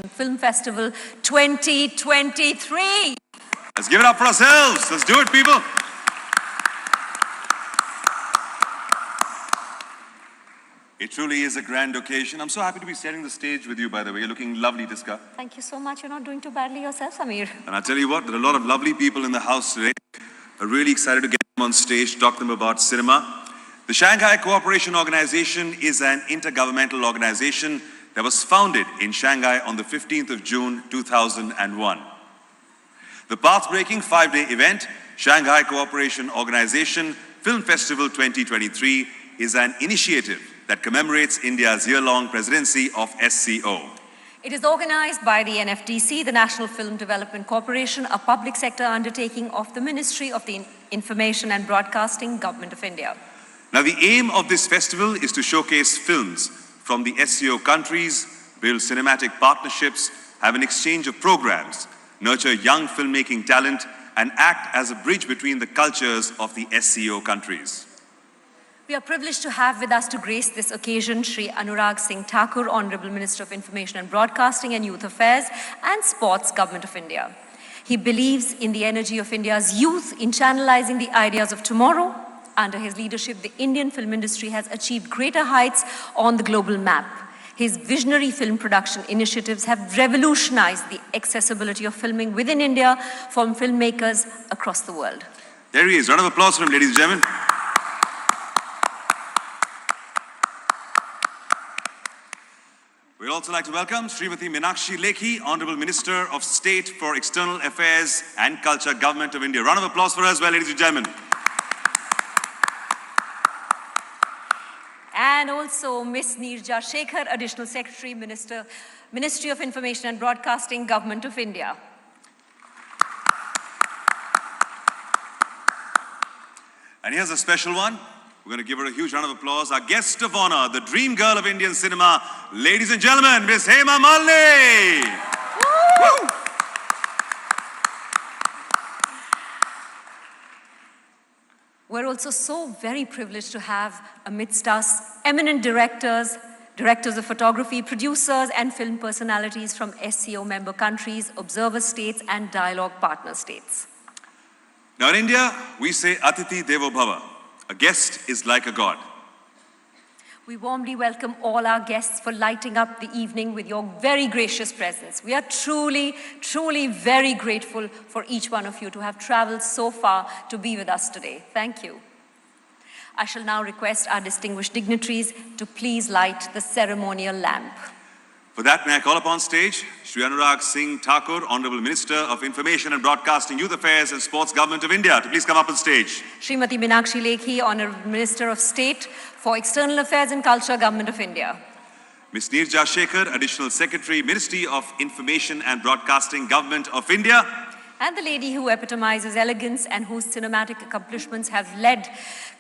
Film Festival 2023. Let's give it up for ourselves. Let's do it, people. It truly is a grand occasion. I'm so happy to be sharing the stage with you, by the way. You're looking lovely, Tiska. Thank you so much. You're not doing too badly yourself, Samir. And I'll tell you what, there are a lot of lovely people in the house today. I'm really excited to get them on stage, talk to them about cinema. The Shanghai Cooperation Organization is an intergovernmental organization that was founded in Shanghai on the 15th of June, 2001. The path-breaking 5-day event, Shanghai Cooperation Organization Film Festival 2023, is an initiative that commemorates India's year-long presidency of SC0. It is organized by the NFDC, the National Film Development Corporation, a public sector undertaking of the Ministry of the Information and Broadcasting, Government of India. Now, the aim of this festival is to showcase films from the SCO countries, build cinematic partnerships, have an exchange of programs, nurture young filmmaking talent, and act as a bridge between the cultures of the SCO countries. We are privileged to have with us to grace this occasion Shri Anurag Singh Thakur, Honorable Minister of Information and Broadcasting and Youth Affairs and Sports, Government of India. He believes in the energy of India's youth in channelizing the ideas of tomorrow. Under his leadership, the Indian film industry has achieved greater heights on the global map. His visionary film production initiatives have revolutionized the accessibility of filming within India from filmmakers across the world. There he is. Round of applause for him, ladies and gentlemen. We'd also like to welcome Srimati Meenakshi Lekhi, Honorable Minister of State for External Affairs and Culture, Government of India. Round of applause for her as well, ladies and gentlemen. And also Ms. Neerja Shekhar, Additional Secretary, Ministry of Information and Broadcasting, Government of India. And here's a special one. We're going to give her a huge round of applause. Our guest of honor, the dream girl of Indian cinema, ladies and gentlemen, Ms. Hema Malini. Woo! We're also so very privileged to have amidst us eminent directors of photography, producers, and film personalities from SCO member countries, observer states, and dialogue partner states. Now in India, we say Atiti Devo Bhava. A guest is like a god. We warmly welcome all our guests for lighting up the evening with your very gracious presence. We are truly, truly very grateful for each one of you to have traveled so far to be with us today. Thank you. I shall now request our distinguished dignitaries to please light the ceremonial lamp. For that, may I call upon stage Shri Anurag Singh Thakur, Honorable Minister of Information and Broadcasting, Youth Affairs and Sports, Government of India, to please come up on stage. Srimati Meenakshi Lekhi, Honorable Minister of State for External Affairs and Culture, Government of India. Ms. Neerja Shekhar, Additional Secretary, Ministry of Information and Broadcasting, Government of India. And the lady who epitomizes elegance and whose cinematic accomplishments have led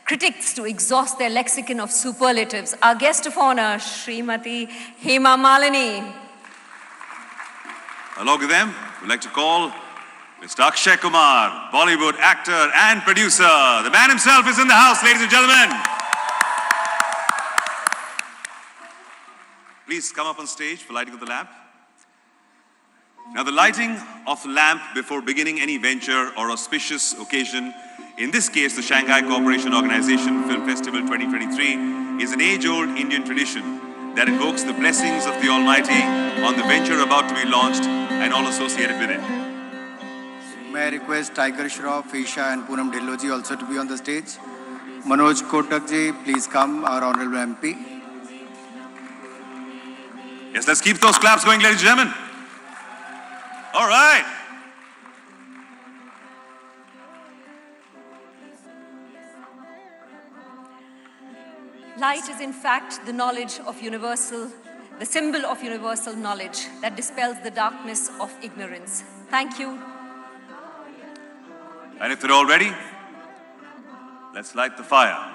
critics to exhaust their lexicon of superlatives. Our guest of honor, Srimati Hema Malini. Along with them, we'd like to call Mr. Akshay Kumar, Bollywood actor and producer. The man himself is in the house, ladies and gentlemen. Please come up on stage for lighting of the lamp. Now, the lighting of the lamp before beginning any venture or auspicious occasion, in this case, the Shanghai Cooperation Organization Film Festival 2023, is an age-old Indian tradition that invokes the blessings of the Almighty on the venture about to be launched and all associated with it. May I request Tiger Shroff, Isha and Poonam Dhillon also to be on the stage. Manoj Kotak ji, please come, our Honorable MP. Yes, let's keep those claps going, ladies and gentlemen. All right. Light is in fact the knowledge of universal, the symbol of universal knowledge that dispels the darkness of ignorance. Thank you. And if they're all ready, let's light the fire.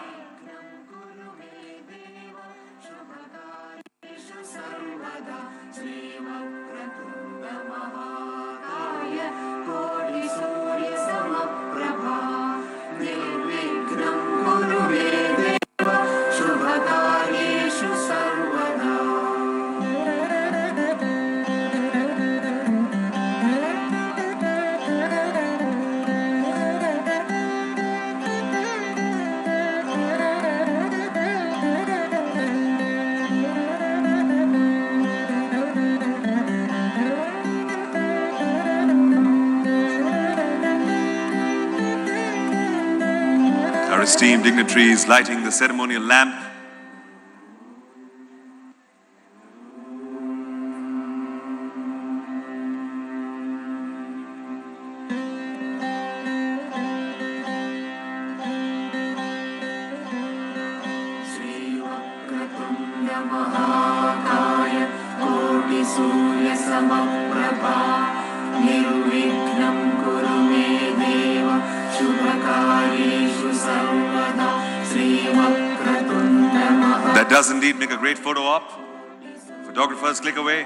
esteemed dignitaries lighting the ceremonial lamp. That does indeed make a great photo op. Photographers, click away.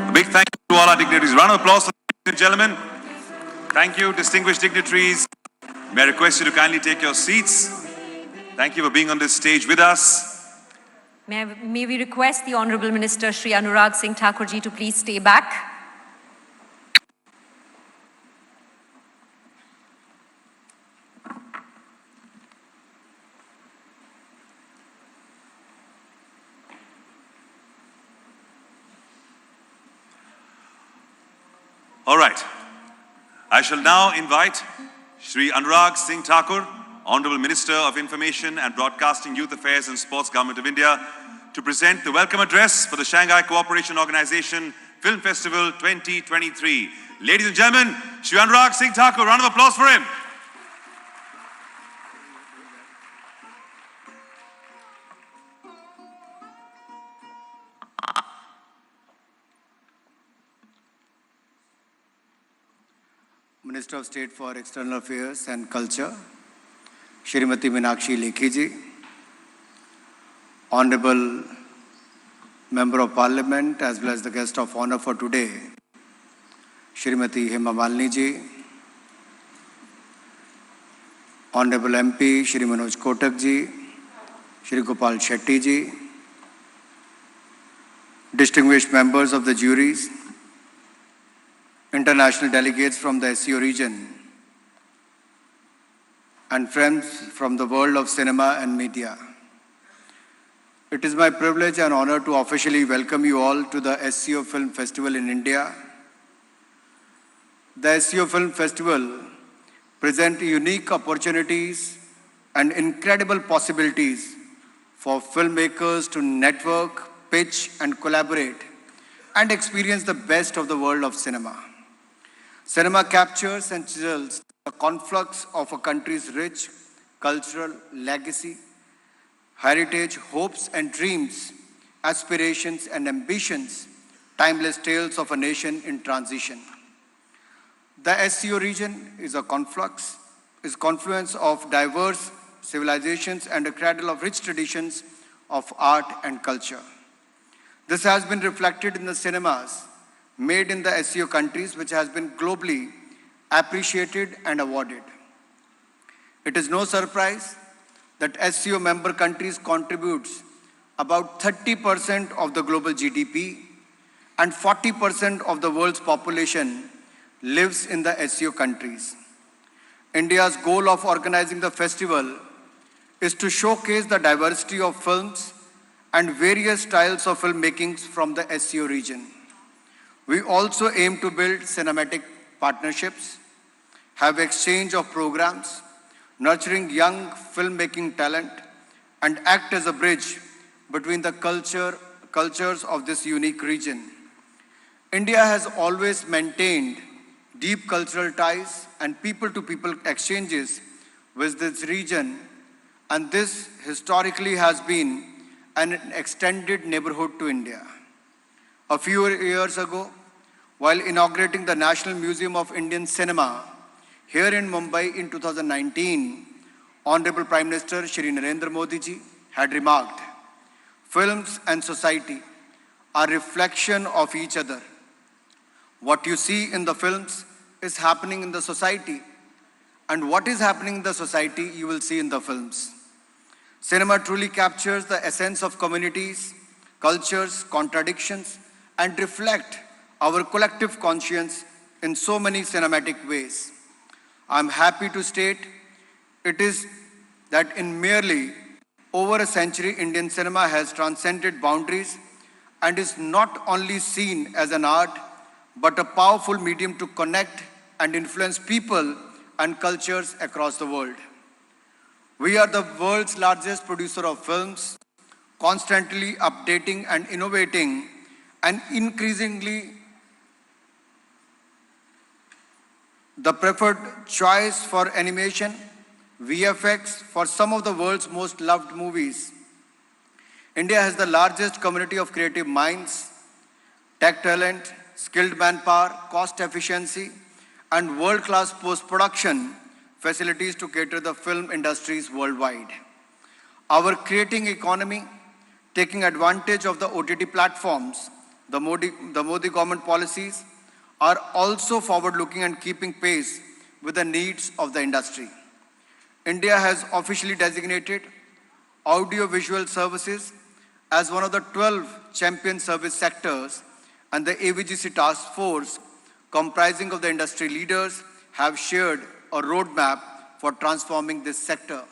A big thank you to all our dignitaries. Round of applause, ladies and gentlemen. Thank you, distinguished dignitaries. May I request you to kindly take your seats. Thank you for being on this stage with us. May we request the Honorable Minister Shri Anurag Singh Thakur ji to please stay back. All right. I shall now invite Shri Anurag Singh Thakur, Honorable Minister of Information and Broadcasting, Youth Affairs and Sports, Government of India, to present the welcome address for the Shanghai Cooperation Organization Film Festival 2023. Ladies and gentlemen, Shri Anurag Singh Thakur, round of applause for him. Minister of State for External Affairs and Culture, Shrimati Meenakshi Lekhi ji, Honorable Member of Parliament as well as the guest of honor for today, Shrimati Hema Malini ji, Honorable MP Shri Manoj Kotak ji, Shri Gopal Shetty ji, distinguished members of the juries, international delegates from the SCO region, and friends from the world of cinema and media. It is my privilege and honor to officially welcome you all to the SCO Film Festival in India. The SCO Film Festival presents unique opportunities and incredible possibilities for filmmakers to network, pitch, and collaborate and experience the best of the world of cinema. Cinema captures and chisels the conflux of a country's rich cultural legacy, heritage, hopes and dreams, aspirations and ambitions, timeless tales of a nation in transition. The SCO region is a confluence of diverse civilizations and a cradle of rich traditions of art and culture. This has been reflected in the cinemas made in the SCO countries, which has been globally appreciated and awarded. It is no surprise that SCO member countries contributes about 30% of the global GDP and 40% of the world's population lives in the SCO countries. India's goal of organizing the festival is to showcase the diversity of films and various styles of filmmaking from the SCO region. We also aim to build cinematic partnerships, have exchange of programs, nurturing young filmmaking talent, and act as a bridge between the cultures of this unique region. India has always maintained deep cultural ties and people-to-people exchanges with this region, and this historically has been an extended neighborhood to India. A few years ago, while inaugurating the National Museum of Indian Cinema here in Mumbai in 2019, Honorable Prime Minister Shri Narendra Modi ji had remarked, films and society are reflection of each other. What you see in the films is happening in the society, and what is happening in the society you will see in the films. Cinema truly captures the essence of communities, cultures, contradictions, and reflect our collective conscience in so many cinematic ways. I'm happy to state it is that in merely over a century, Indian cinema has transcended boundaries and is not only seen as an art, but a powerful medium to connect and influence people and cultures across the world. We are the world's largest producer of films, constantly updating and innovating, and increasingly the preferred choice for animation, VFX for some of the world's most loved movies. India has the largest community of creative minds, tech talent, skilled manpower, cost efficiency, and world-class post-production facilities to cater the film industries worldwide. Our creating economy, taking advantage of the OTT platforms, the Modi government policies, are also forward-looking and keeping pace with the needs of the industry. India has officially designated audiovisual services as one of the 12 champion service sectors, and the AVGC task force, comprising of the industry leaders, have shared a roadmap for transforming this sector.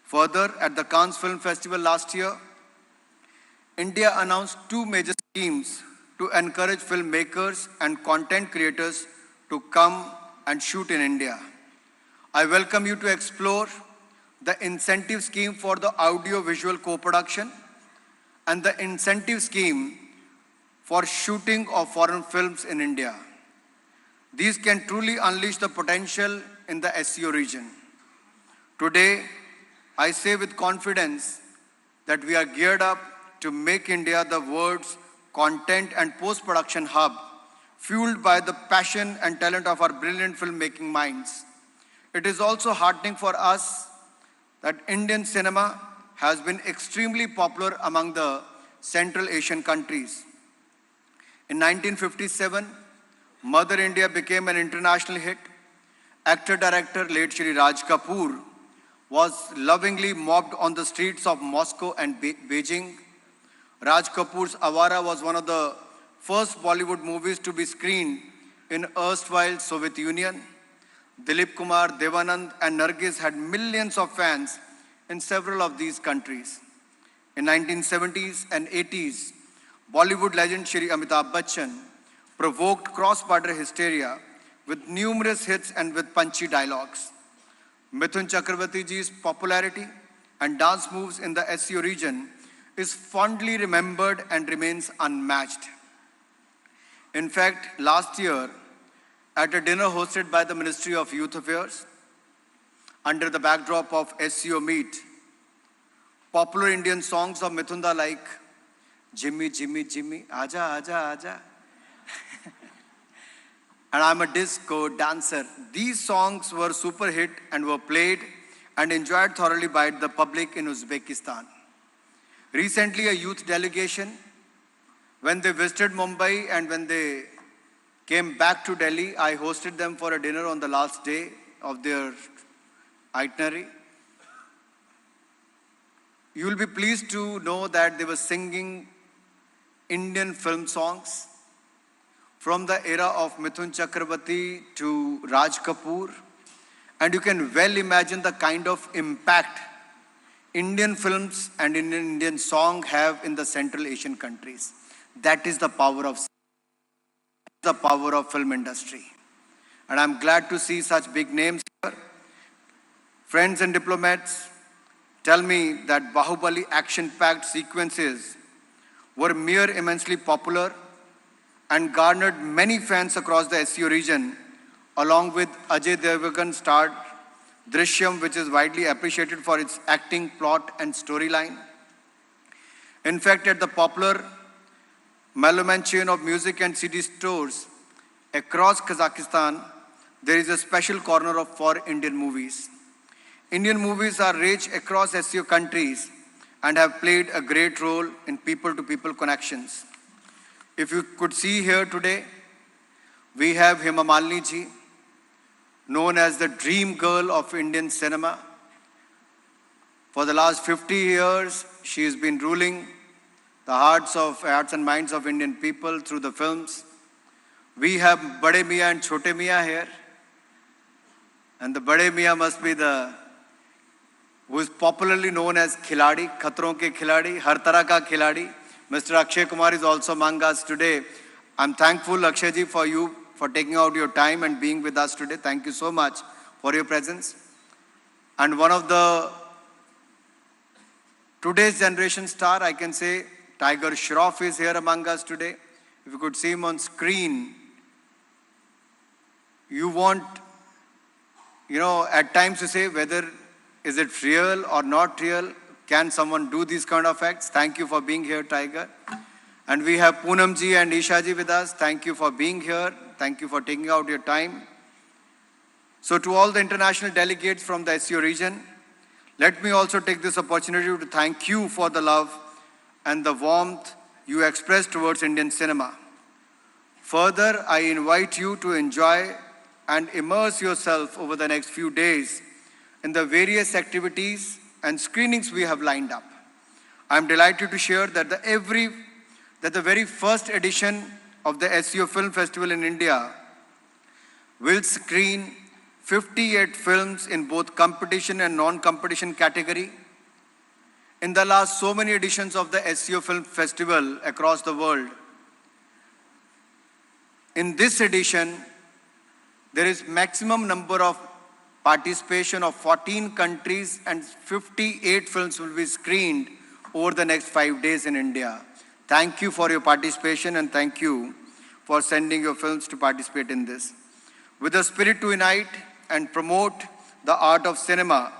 Further, at the Cannes Film Festival last year, India announced two major schemes to encourage filmmakers and content creators to come and shoot in India. I welcome you to explore the incentive scheme for the audio-visual co-production and the incentive scheme for shooting of foreign films in India. These can truly unleash the potential in the SCO region. Today, I say with confidence that we are geared up to make India the world's content and post-production hub, fueled by the passion and talent of our brilliant filmmaking minds. It is also heartening for us that Indian cinema has been extremely popular among the Central Asian countries. In 1957, Mother India became an international hit. Actor-director late Shri Raj Kapoor was lovingly mobbed on the streets of Moscow and Beijing. Raj Kapoor's Awara was one of the first Bollywood movies to be screened in erstwhile Soviet Union. Dilip Kumar, Devanand and Nargis had millions of fans in several of these countries. In 1970s and 80s, Bollywood legend Shri Amitabh Bachchan provoked cross-border hysteria with numerous hits and with punchy dialogues. Mithun Chakravarti ji's popularity and dance moves in the SCO region is fondly remembered and remains unmatched. In fact, last year, at a dinner hosted by the Ministry of Youth Affairs, under the backdrop of SCO Meet, popular Indian songs of Mithunda like Jimmy, Jimmy, Jimmy, Aja, Aja, Aja, and I'm a disco dancer. These songs were super hit and were played and enjoyed thoroughly by the public in Uzbekistan. Recently, a youth delegation, when they visited Mumbai and when they came back to Delhi, I hosted them for a dinner on the last day of their itinerary. You will be pleased to know that they were singing Indian film songs from the era of Mithun Chakravarti to Raj Kapoor. And you can well imagine the kind of impact Indian films and Indian song have in the Central Asian countries. That is the power of film industry. And I'm glad to see such big names here. Friends and diplomats, tell me that Bahubali action-packed sequences were mere immensely popular and garnered many fans across the SCO region, along with Ajay Devgan starred Drishyam, which is widely appreciated for its acting, plot, and storyline. In fact, at the popular Meloman chain of music and CD stores across Kazakhstan, there is a special corner for Indian movies. Indian movies are rich across SCO countries and have played a great role in people-to-people connections. If you could see here today, we have Hema Malini ji, known as the dream girl of Indian cinema. For the last 50 years, she has been ruling the hearts and minds of Indian people through the films. We have Bade Miyan and Chote Miyan here. And the Bade Miyan must be who is popularly known as Khiladi, Khatron ke Khiladi, Har Tarah ka Khiladi. Mr. Akshay Kumar is also among us today. I'm thankful, Akshay ji, for you for taking out your time and being with us today. Thank you so much for your presence. And one of the today's generation star, I can say, Tiger Shroff is here among us today. If you could see him on screen, you want, at times to say whether is it real or not real. Can someone do these kind of acts? Thank you for being here, Tiger. And we have Poonam ji and Isha ji with us. Thank you for being here. Thank you for taking out your time. So to all the international delegates from the SCO region, let me also take this opportunity to thank you for the love and the warmth you express towards Indian cinema. Further, I invite you to enjoy and immerse yourself over the next few days in the various activities and screenings we have lined up. I am delighted to share that the very first edition of the SCO Film Festival in India will screen 58 films in both competition and non-competition category. In the last so many editions of the SCO Film Festival across the world, in this edition, there is maximum number of participation of 14 countries and 58 films will be screened over the next 5 days in India. Thank you for your participation and thank you for sending your films to participate in this. With a spirit to unite and promote the art of cinema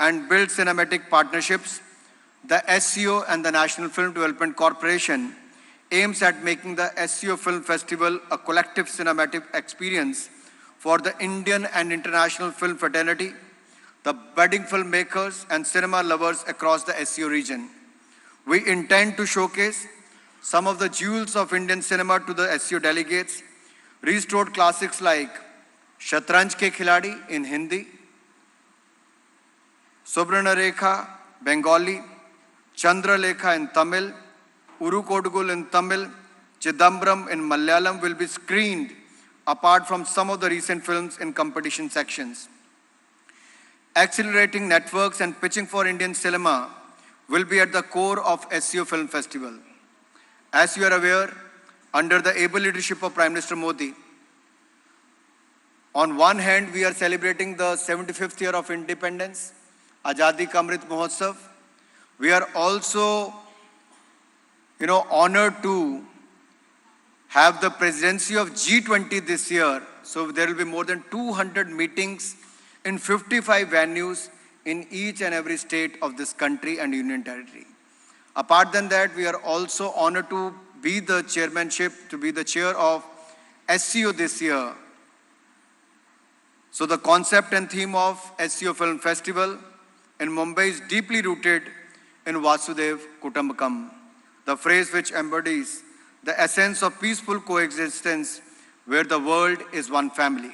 and build cinematic partnerships, the SCO and the National Film Development Corporation aims at making the SCO Film Festival a collective cinematic experience for the Indian and international film fraternity, the budding filmmakers and cinema lovers across the SCO region. We intend to showcase some of the jewels of Indian cinema to the SCO delegates, restored classics like Shatranj Ke Khiladi in Hindi, Subrana Rekha, Bengali, Chandra Lekha in Tamil, Uru Kodugul in Tamil, Chidambaram in Malayalam will be screened apart from some of the recent films in competition sections. Accelerating networks and pitching for Indian cinema will be at the core of SCO Film Festival. As you are aware, under the able leadership of Prime Minister Modi, on one hand, we are celebrating the 75th year of independence, Azadi Ka Amrit Mahotsav. We are also, honored to have the presidency of G20 this year. So there will be more than 200 meetings in 55 venues in each and every state of this country and union territory. Apart than that, we are also honored to be the chair of SCO this year. So the concept and theme of SCO Film Festival in Mumbai is deeply rooted in Vasudev Kutumbakam, the phrase which embodies the essence of peaceful coexistence where the world is one family.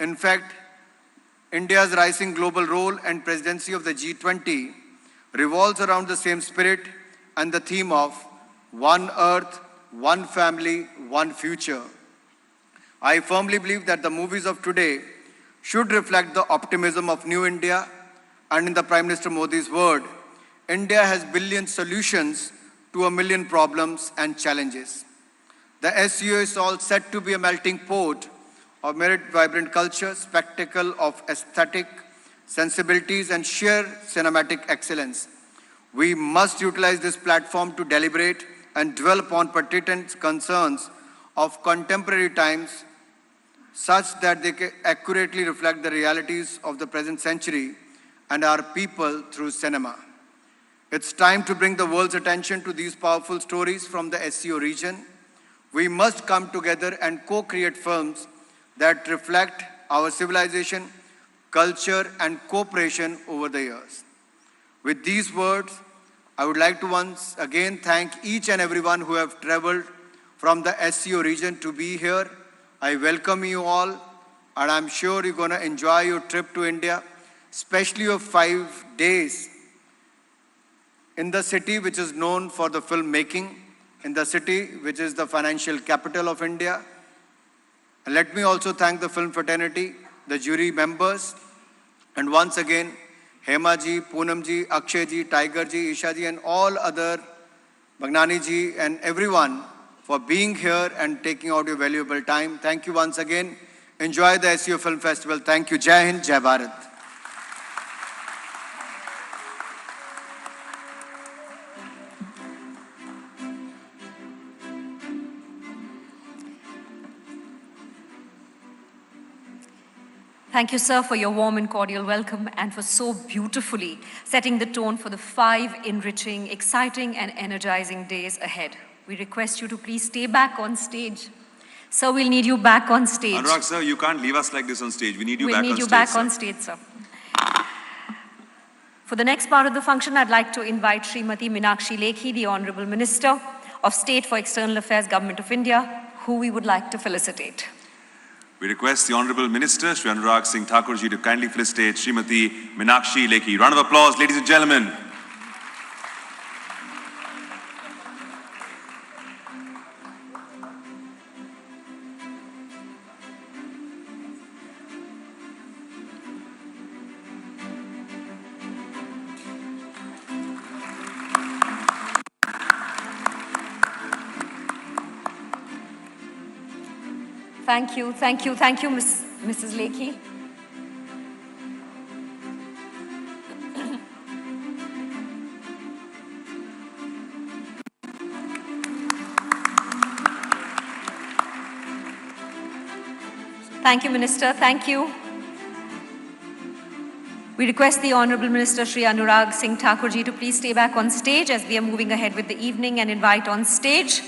In fact, India's rising global role and presidency of the G20 revolves around the same spirit and the theme of one earth, one family, one future. I firmly believe that the movies of today should reflect the optimism of New India, and in the Prime Minister Modi's word, India has billion solutions to a million problems and challenges. The SCO is all set to be a melting pot of merit vibrant culture, spectacle of aesthetic sensibilities and sheer cinematic excellence. We must utilize this platform to deliberate and dwell upon pertinent concerns of contemporary times such that they can accurately reflect the realities of the present century and our people through cinema. It's time to bring the world's attention to these powerful stories from the SCO region. We must come together and co-create films that reflect our civilization, culture, and cooperation over the years. With these words, I would like to once again thank each and everyone who have traveled from the SCO region to be here. I welcome you all, and I'm sure you're going to enjoy your trip to India, especially your 5 days in the city which is known for the filmmaking, in the city which is the financial capital of India. And let me also thank the film fraternity, the jury members, and once again, Hema ji, Poonam ji, Akshay ji, Tiger ji, Isha ji, and all other Bhagnani ji, and everyone for being here and taking out your valuable time. Thank you once again. Enjoy the SCO Film Festival. Thank you. Jai Hind, Jai Bharat. Thank you, sir, for your warm and cordial welcome and for so beautifully setting the tone for the 5 enriching, exciting, and energizing days ahead. We request you to please stay back on stage. Sir, we'll need you back on stage. Anurag, sir, you can't leave us like this on stage. We need you back on stage. We'll need you back on stage, sir. For the next part of the function, I'd like to invite Srimati Meenakshi Lekhi, the Honorable Minister of State for External Affairs, Government of India, who we would like to felicitate. We request the Honorable Minister, Shri Anurag Singh Thakur ji, to kindly felicitate Srimati Meenakshi Lekhi. Round of applause, ladies and gentlemen. Thank you, Mrs. Lekhi. Thank you, Minister. Thank you. We request the Honorable Minister Shri Anurag Singh Thakur ji to please stay back on stage as we are moving ahead with the evening and invite on stage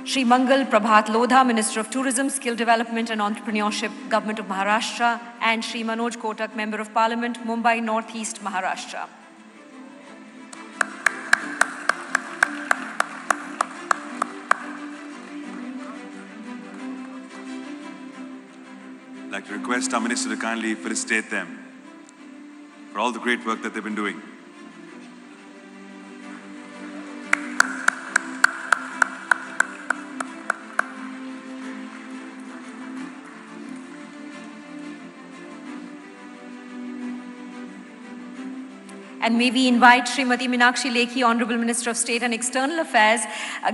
Shri Mangal Prabhat Lodha, Minister of Tourism, Skill Development and Entrepreneurship, Government of Maharashtra, and Shri Manoj Kotak, Member of Parliament, Mumbai North East, Maharashtra. I'd like to request our Minister to kindly felicitate them for all the great work that they've been doing. And may we invite Srimati Meenakshi Lekhi, Honorable Minister of State and External Affairs,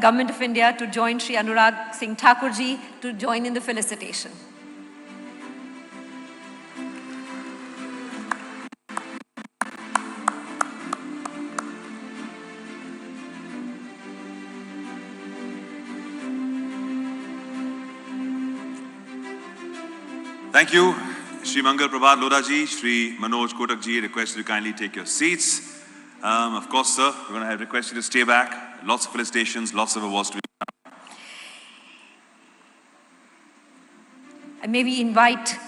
Government of India, to join Shri Anurag Singh Thakur ji to join in the felicitation. Thank you, Shri Mangal Prabhat Lodha ji, Shri Manoj Kotak ji, request you to kindly take your seats. Of course, sir, we're going to request you to stay back. Lots of felicitations, lots of awards to be. And may we invite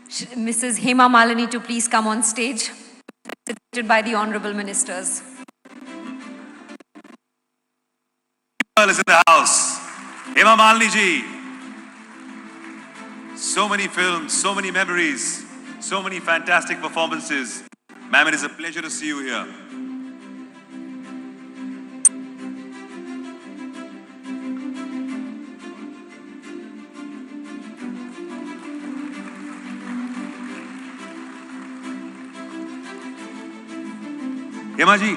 Mrs. Hema Malini to please come on stage, felicitated by the Honorable Ministers. Is in the house. Hema Malini ji. So many films, so many memories, so many fantastic performances. Ma'am, it is a pleasure to see you here. Hema ji,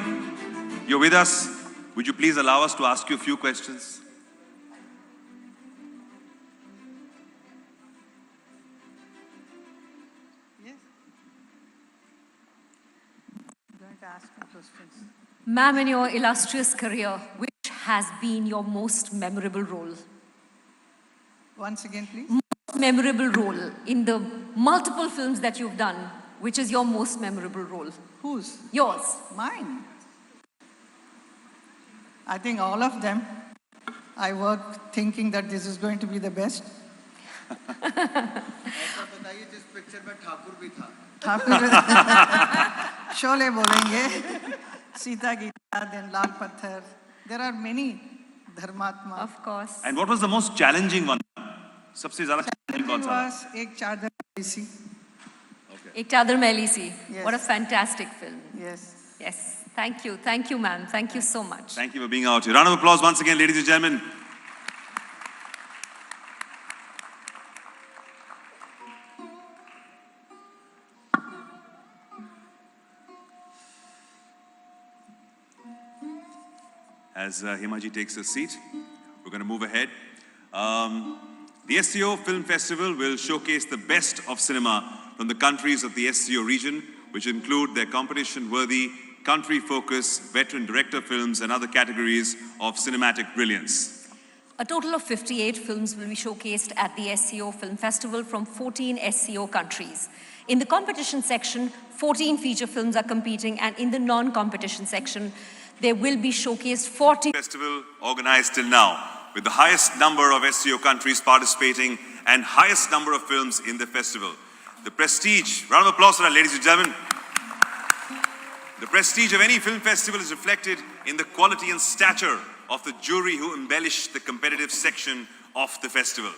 you're with us. Would you please allow us to ask you a few questions? Ma'am, in your illustrious career, which has been your most memorable role? Once again, please. Most memorable role in the multiple films that you've done, which is your most memorable role? Whose? Yours. Mine. I think all of them. I worked thinking that this is going to be the best. Sholay बोलेंगे, Sita Gita, then लाल पत्थर. There are many धर्मात्मा. Of course. And what was the most challenging one? सबसे ज़्यादा challenging कौन सा? was एक चादर ऐसी. Ek Chadar Maili Si. Yes. What a fantastic film. Yes. Yes. Thank you, ma'am. Thank you so much. Thank you for being out here. Round of applause once again, ladies and gentlemen. as Himaji takes a seat. We're going to move ahead. The SC0 Film Festival will showcase the best of cinema from the countries of the SC0 region, which include their competition-worthy, country-focused, veteran director films and other categories of cinematic brilliance. A total of 58 films will be showcased at the SC0 Film Festival from 14 SC0 countries. In the competition section, 14 feature films are competing, and in the non-competition section, there will be showcased 40 festival organized till now, with the highest number of SC0 countries participating and highest number of films in the festival. The prestige, round of applause for that, ladies and gentlemen. The prestige of any film festival is reflected in the quality and stature of the jury who embellish the competitive section of the festival.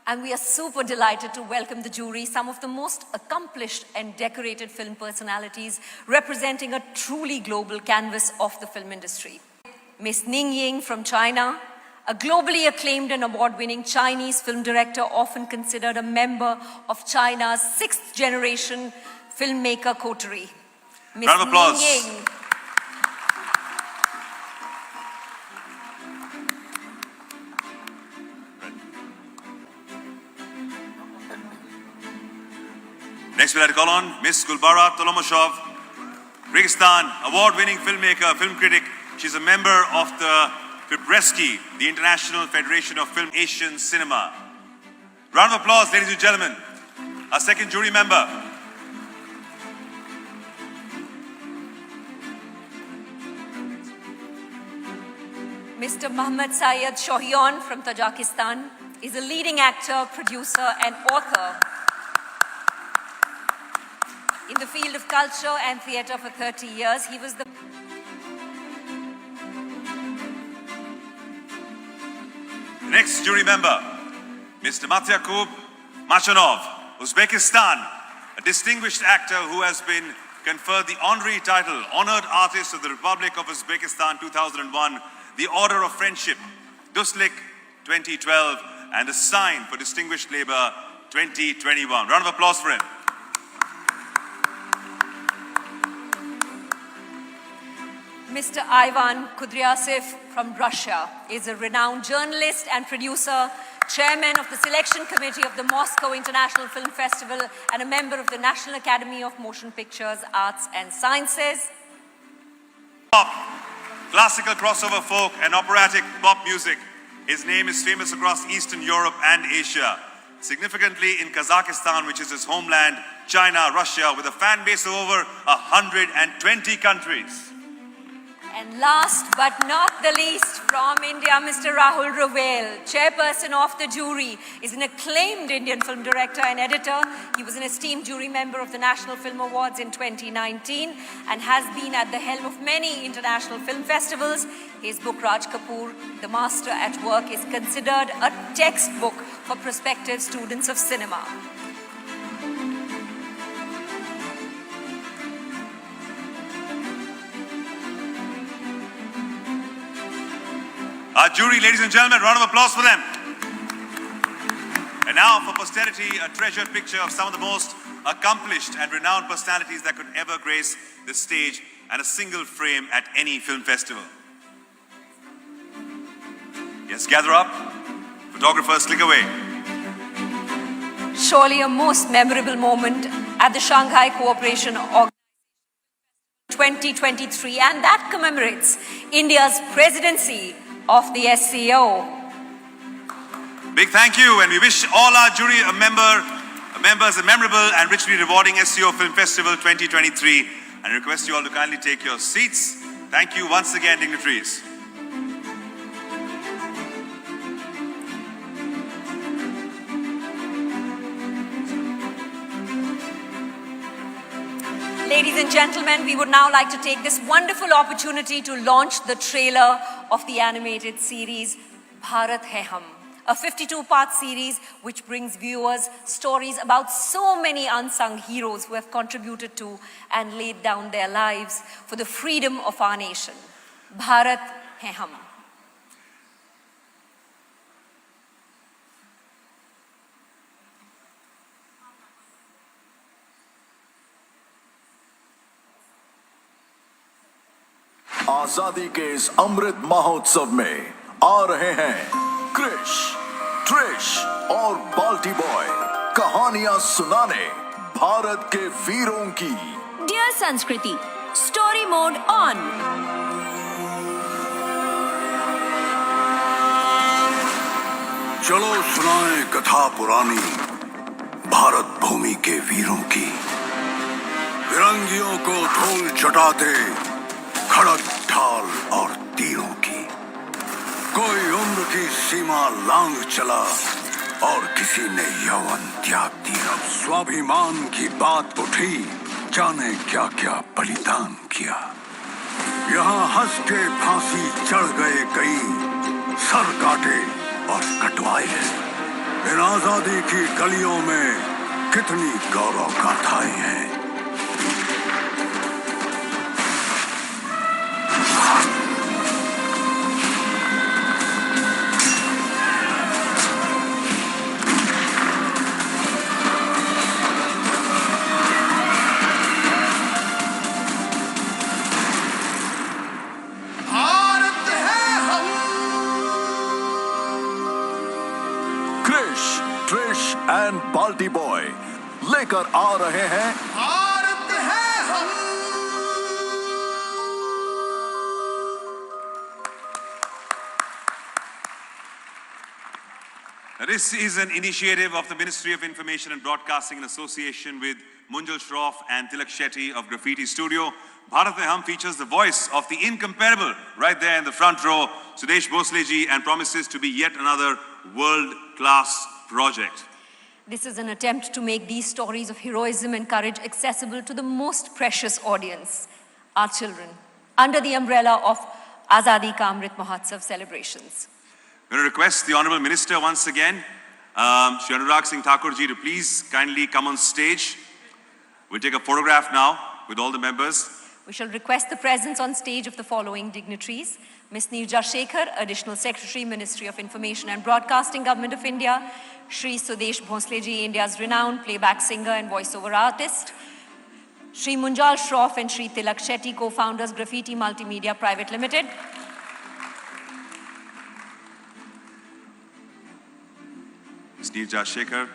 And we are super delighted to welcome the jury, some of the most accomplished and decorated film personalities representing a truly global canvas of the film industry. Miss Ning Ying from China, a globally acclaimed and award-winning Chinese film director, often considered a member of China's sixth-generation filmmaker coterie. Miss Round of applause. Ning Ying. Next, we'd like to call on Miss Gulbara Tolomashov, Kyrgyzstan, award-winning filmmaker, film critic. She's a member of the Fibreski, the International Federation of Film Asian Cinema. Round of applause, ladies and gentlemen. Our second jury member. Mr. Mohammad Syed Shohyon from Tajikistan is a leading actor, producer, and author in the field of culture and theatre for 30 years. He was the Next jury member, Mr. Matyakub Machanov, Uzbekistan, a distinguished actor who has been conferred the honorary title, Honored Artist of the Republic of Uzbekistan 2001, the Order of Friendship, Duslik 2012, and the Sign for Distinguished Labor 2021. Round of applause for him. Mr. Ivan Kudryavtsev from Russia is a renowned journalist and producer, chairman of the selection committee of the Moscow International Film Festival, and a member of the National Academy of Motion Pictures, Arts and Sciences. Pop, classical crossover folk and operatic pop music. His name is famous across Eastern Europe and Asia. Significantly in Kazakhstan, which is his homeland, China, Russia, with a fan base of over 120 countries. And last but not the least, from India, Mr. Rahul Ravel, chairperson of the jury, is an acclaimed Indian film director and editor. He was an esteemed jury member of the National Film Awards in 2019 and has been at the helm of many international film festivals. His book, Raj Kapoor, The Master at Work, is considered a textbook for prospective students of cinema. Our jury, ladies and gentlemen, round of applause for them. And now for posterity, a treasured picture of some of the most accomplished and renowned personalities that could ever grace the stage and a single frame at any film festival. Yes, gather up. Photographers, click away. Surely a most memorable moment at the Shanghai Cooperation Organization 2023, and that commemorates India's presidency of the SC0. Big thank you, and we wish all our jury members a memorable and richly rewarding SC0 Film Festival 2023, and request you all to kindly take your seats. Thank you once again, dignitaries. Ladies and gentlemen, we would now like to take this wonderful opportunity to launch the trailer of the animated series Bharat Hai Hum, a 52-part series which brings viewers stories about so many unsung heroes who have contributed to and laid down their lives for the freedom of our nation. Bharat Hai Hum. आजादी के इस अमृत महोत्सव में आ रहे हैं Krrish, Trish और बाल्टी boy, कहानियां सुनाने भारत के वीरों की। डियर संस्कृति, स्टोरी मोड ऑन। चलो सुनाएं कथा पुरानी भारत भूमि के वीरों की। फिरंगियों को धूल चटाते खड़क ढाल और तीरों की। कोई उम्र की सीमा लांघ चला और किसी ने यौवन त्याग दिया। स्वाभिमान की बात उठी, जाने क्या क्या बलिदान किया। यहाँ हंस के फांसी चढ़ गए कई, सर काटे और कटवाए हैं। इन आजादी की गलियों में कितनी गौरव गाथाएं हैं। क्रिश, ट्रिश एंड बाल्टी बॉय लेकर आ रहे हैं भारत है हम। This is an initiative of the Ministry of Information and Broadcasting in association with Munjal Shroff and Tilak Shetty of Graffiti Studio. Bharat Mein Hum features the voice of the incomparable right there in the front row, Sudesh Bhosle ji, and promises to be yet another world-class project. This is an attempt to make these stories of heroism and courage accessible to the most precious audience, our children, under the umbrella of Azadi Ka Amrit Mahotsav celebrations. I'm going to request the Honourable Minister once again, Shri Anurag Singh Thakur ji, to please kindly come on stage. We'll take a photograph now with all the members. We shall request the presence on stage of the following dignitaries: Ms. Neerja Shekhar, Additional Secretary, Ministry of Information and Broadcasting, Government of India; Shri Sudesh Bhosle ji, India's renowned playback singer and voiceover artist; Shri Munjal Shroff and Shri Tilak Shetty, co-founders, Graffiti Multimedia Private Limited; Ms. Neerja Shekhar.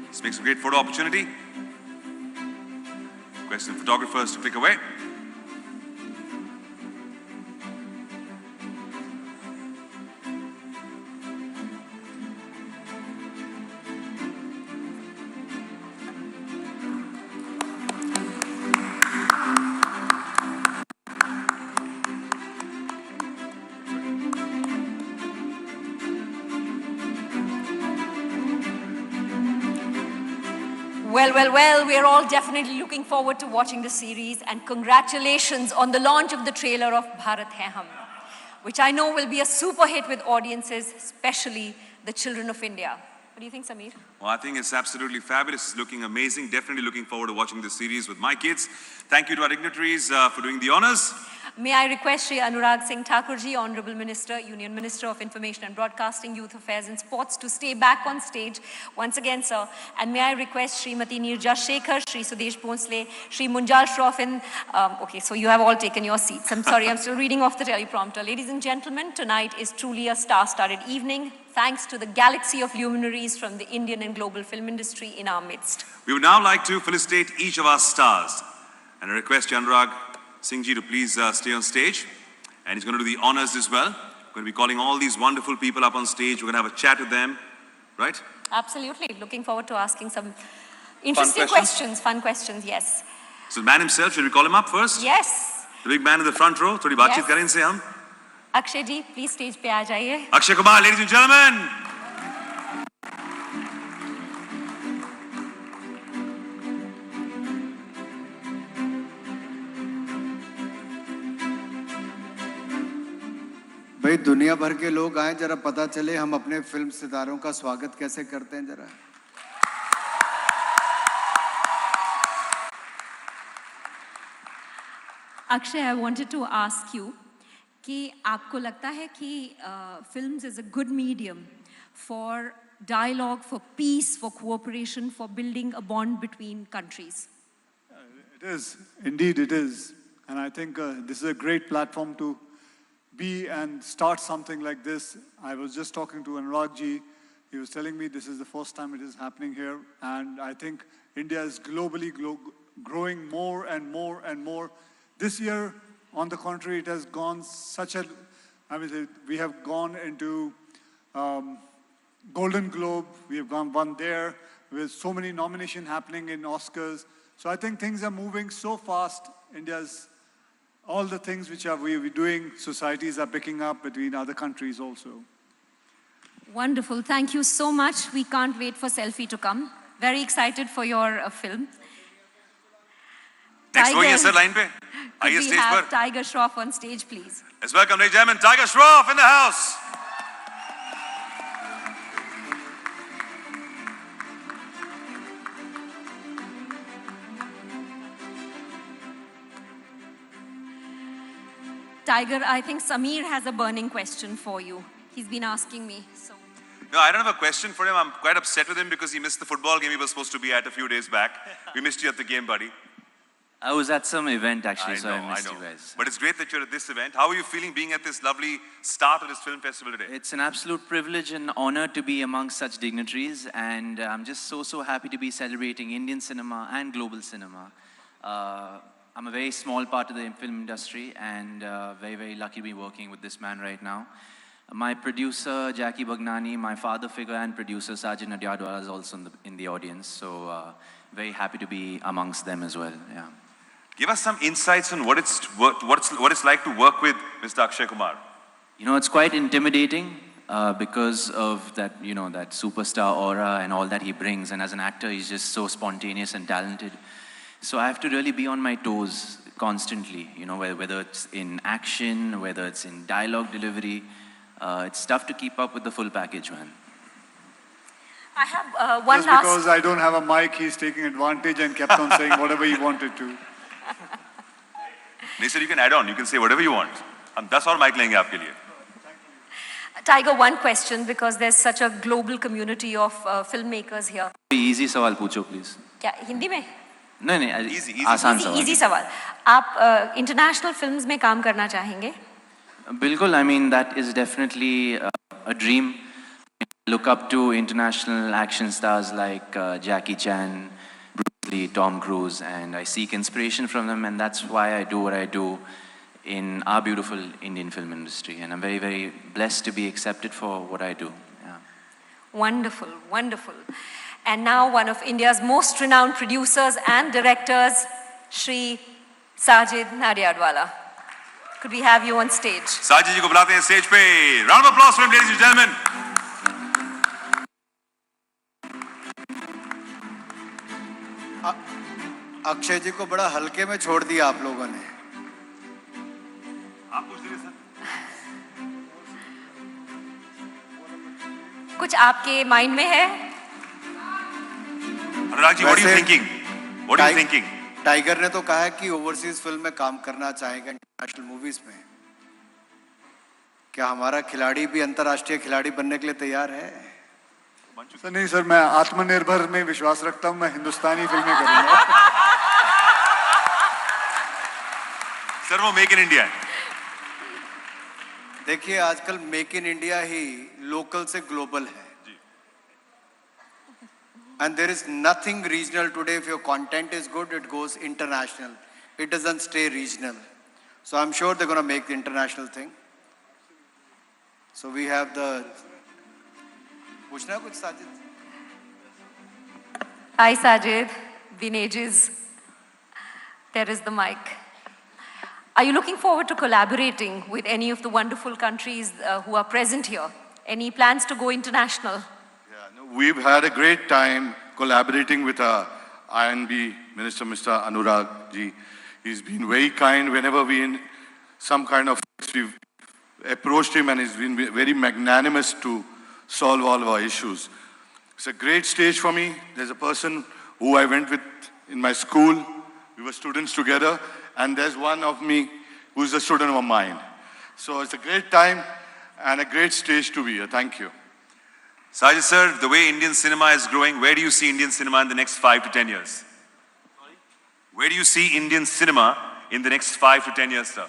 This makes a great photo opportunity. Request the photographers to click away. Well, we are all definitely looking forward to watching the series, and congratulations on the launch of the trailer of Bharat Hai Hum, which I know will be a super hit with audiences, especially the children of India. What do you think, Sameer? Well, I think it's absolutely fabulous. It's looking amazing. Definitely looking forward to watching this series with my kids. Thank you to our dignitaries for doing the honors. May I request Shri Anurag Singh Thakur ji, Honorable Minister, Union Minister of Information and Broadcasting, Youth Affairs and Sports, to stay back on stage once again, sir. And may I request Srimati Neerja Shekhar, Shri Sudesh Bhosle, Shri Munjal Shroff, and okay, so you have all taken your seats. I'm sorry, I'm still reading off the teleprompter. Ladies and gentlemen, tonight is truly a star-studded evening, thanks to the galaxy of luminaries from the Indian and global film industry in our midst. We would now like to felicitate each of our stars. And I request Anurag Singh ji to please stay on stage. And he's going to do the honors as well. We're going to be calling all these wonderful people up on stage. We're going to have a chat with them, right? Absolutely. Looking forward to asking some interesting questions. Fun questions, yes. So the man himself, should we call him up first? Yes. The big man in the front row. Thodi baatcheet kare inse hum. Akshay ji, please stage pe aa jaiye. Akshay Kumar, ladies and gentlemen. भाई दुनिया भर के लोग आए, जरा पता चले हम अपने फिल्म सितारों का स्वागत कैसे करते हैं जरा। Akshay, I wanted to ask you कि आपको लगता है कि films is a good medium for dialogue, for peace, for cooperation, for building a bond between countries? is. Indeed, it is. And I think this is a great platform to be and start something like this. I was just talking to Anurag ji. He was telling me this is the first time it is happening here. And I think India is globally growing more and more and more. This year, on the contrary, it has gone we have gone into Golden Globe. We have won there with so many nominations happening in Oscars. So I think things are moving so fast. India's, all the things which we're doing, societies are picking up between other countries also. Wonderful. Thank you so much. We can't wait for selfie to come. Very excited for your film. Next, wo sir line pe. Could Aaiye we stage have par. Tiger Shroff on stage, please? Let's welcome, ladies and gentlemen, Tiger Shroff in the house. Tiger, I think Samir has a burning question for you. He's been asking me. So. No, I don't have a question for him. I'm quite upset with him because he missed the football game he was supposed to be at a few days back. We missed you at the game, buddy. I was at some event actually, so I missed you guys. But it's great that you're at this event. How are you feeling being at this lovely start of this film festival today? It's an absolute privilege and honor to be amongst such dignitaries, and I'm just so happy to be celebrating Indian cinema and global cinema. I'm a very small part of the film industry, and very lucky to be working with this man right now. My producer, Jackie Bagnani, my father figure and producer, Sajid Nadyadwala, is also in the audience, so very happy to be amongst them as well. Yeah. Give us some insights on what it's like to work with Mr. Akshay Kumar. You know, it's quite intimidating because of that, that superstar aura and all that he brings. And as an actor, he's just so spontaneous and talented. So I have to really be on my toes constantly, whether it's in action, whether it's in dialogue delivery. It's tough to keep up with the full package, man. I have one Just last... because I don't have a mic, he's taking advantage and kept on saying whatever he wanted to. They said you can add on, you can say whatever you want. That's all mic lenge aapke liye. Tiger, one question, because there's such a global community of filmmakers here. Easy सवाल पूछो, please. क्या हिंदी में? नहीं, Easy. आसान सवाल. Easy सवाल. आप international films में काम करना चाहेंगे? बिल्कुल, I mean, that is definitely a dream. I look up to international action stars like Jackie Chan, Bruce Lee, Tom Cruise, and I seek inspiration from them, and that's why I do what I do in our beautiful Indian film industry. And I'm very blessed to be accepted for what I do. Yeah. Wonderful, wonderful. And now one of India's most renowned producers and directors, Shri Sajid Nadyadwala. Could we have you on stage? Sajid ji ko bulate hain stage pe. Round of applause for him, ladies and gentlemen. Akshay जी को बड़ा हल्के में छोड़ दिया आप लोगों ने. आप पूछ लीजिए सर. कुछ आपके माइंड में है? Anurag ji, what are you thinking? What are you thinking? Tiger ने तो कहा है कि ओवरसीज फिल्म में काम करना चाहेगा, इंटरनेशनल मूवीज में. क्या हमारा खिलाड़ी भी अंतर्राष्ट्रीय खिलाड़ी बनने के लिए तैयार है? सर नहीं सर, मैं आत्मनिर्भर में विश्वास रखता हूँ. मैं हिंदुस्तानी फिल्में करूँगा. सर वो मेक इन इंडिया है. देखिए आजकल make in India he local से ग्लोबल है. And there is nothing regional today. If your content is good, it goes international. It doesn't stay regional. So I'm sure they're going to make the international thing. So we have the... पूछना कुछ Sajid? Hi Sajid, been ages. There is the mic. Are you looking forward to collaborating with any of the wonderful countries who are present here? Any plans to go international? We've had a great time collaborating with our INB Minister, Mr. Anurag ji. He's been very kind whenever we in some kind of, we've approached him, and he's been very magnanimous to solve all of our issues. It's a great stage for me. There's a person who I went with in my school. We were students together, and there's one of me who's a student of mine. So it's a great time and a great stage to be here. Thank you. Sajid sir, the way Indian cinema is growing, where do you see Indian cinema in the next 5 to 10 years? Where do you see Indian cinema in the next 5 to 10 years, sir?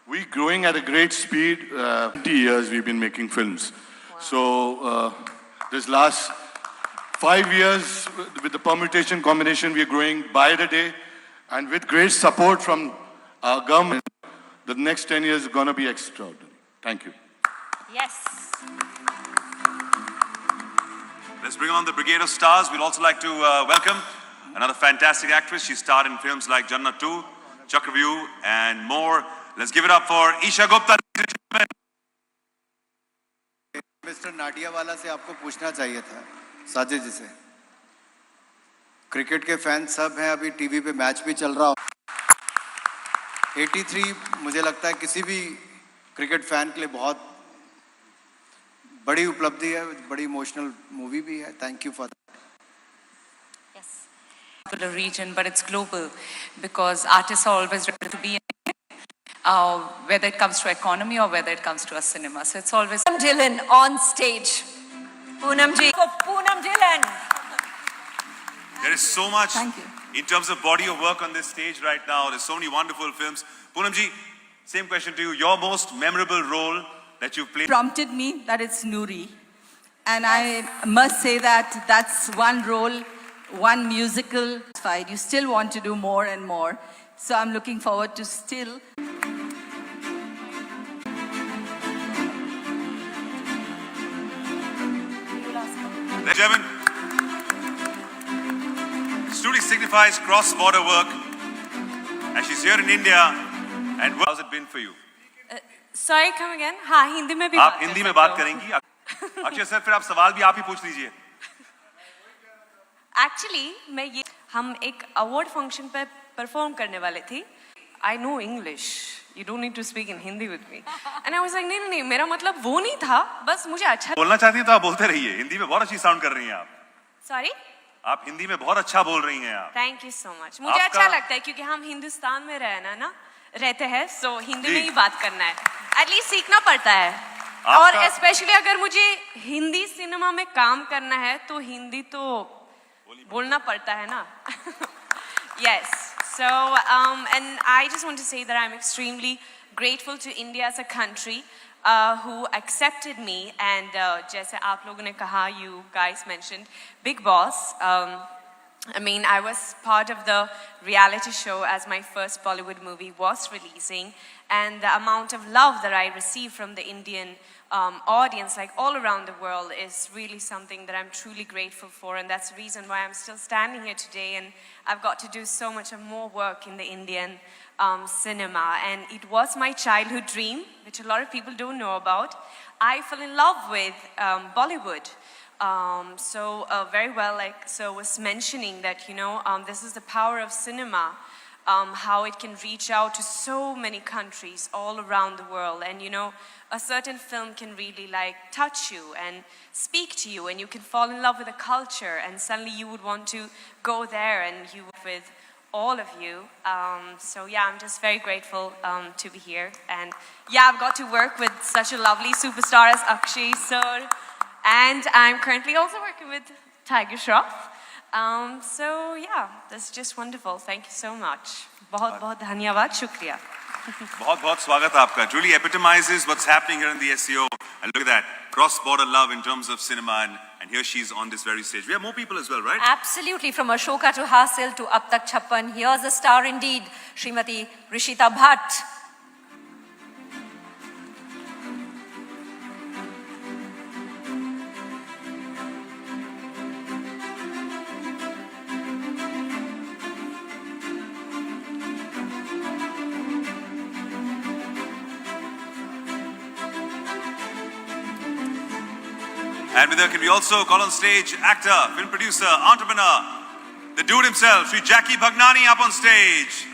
We're growing at a great speed. 20 years we've been making films. Wow. So this last 5 years with the permutation combination, we're growing by the day. And with great support from our government, the next 10 years is going to be extraordinary. Thank you. Yes. Let's bring on the Brigade of Stars. We'd also like to welcome another fantastic actress. She starred in films like Jannat 2, Chakravyuh, and more. Let's give it up for Isha Gupta. Mister Nadiadwala से आपको पूछना चाहिए था, साजिद जी से। Cricket के fan सब हैं, अभी टीवी पे मैच भी चल रहा हो। 83 मुझे लगता है किसी भी क्रिकेट फैन के लिए बहुत बड़ी उपलब्धि है, बड़ी इमोशनल मूवी भी है। Thank you for the region, but it's global because artists are always ready to be in whether it comes to economy or whether it comes to a cinema. So it's always Poonam Dhillon on stage. Poonam ji. For Poonam Dhillon. There is so much Thank you. in terms of body of work on this stage right now. There's so many wonderful films. Poonam ji, same question to you. Your most memorable role that you've played? Prompted me that it's Noori. And I must say that that's one role, one musical. You still want to do more and more. So I'm looking forward to still. Ladies and gentlemen, Studi signifies cross-border work, and she's here in India. And how's it been for you? sorry, come again. हाँ, हिंदी में भी आप हिंदी में बात करेंगी? Akshay sir, फिर आप सवाल भी आप ही पूछ लीजिए। Actually, हम एक award function पे perform करने वाले थे. I know English. You don't need to speak in Hindi with me. And I was like, नहीं, मेरा मतलब वो नहीं था. बस मुझे अच्छा. बोलना चाहती हैं तो आप बोलते रहिए. हिंदी में बहुत अच्छी साउंड कर रही हैं आप. Sorry? आप हिंदी में बहुत अच्छा बोल रही हैं आप. Thank you so much. मुझे अच्छा लगता है क्योंकि हम हिंदुस्तान में रहते हैं, so हिंदी में ही बात करना है. At least सीखना पड़ता है. और especially अगर मुझे हिंदी सिनेमा में काम करना है तो हिंदी तो बोलना पड़ता है ना. Yes. So, and I just want to say that I'm extremely grateful to India as a country who accepted me. And जैसे आप लोगों ने कहा, you guys mentioned Big Boss. I mean, I was part of the reality show as my first Bollywood movie was releasing. And the amount of love that I received from the Indian audience, like all around the world, is really something that I'm truly grateful for. And that's the reason why I'm still standing here today. And I've got to do so much more work in the Indian cinema. And it was my childhood dream, which a lot of people don't know about. I fell in love with Bollywood. Very well, like so was mentioning that, you know, this is the power of cinema. How it can reach out to so many countries all around the world. And you know, a certain film can really like touch you and speak to you, and you can fall in love with a culture, and suddenly you would want to go there and you with all of you. So yeah, I'm just very grateful to be here. And yeah, I've got to work with such a lovely superstar as Akshay sir. And I'm currently also working with Tiger Shroff. So yeah, that's just wonderful. Thank you so much. बहुत धन्यवाद, शुक्रिया. बहुत स्वागत है आपका. Truly epitomizes what's happening here in the SCO. And look at that, cross-border love in terms of cinema. And here she's on this very stage. We have more people as well, right? Absolutely. From Ashoka to Hasil to Ab Tak Chappan. Here's a star indeed, Srimati Rishita Bhatt. And with her, can we also call on stage actor, film producer, entrepreneur, the dude himself, Sri Jackie Bhagnani, up on stage.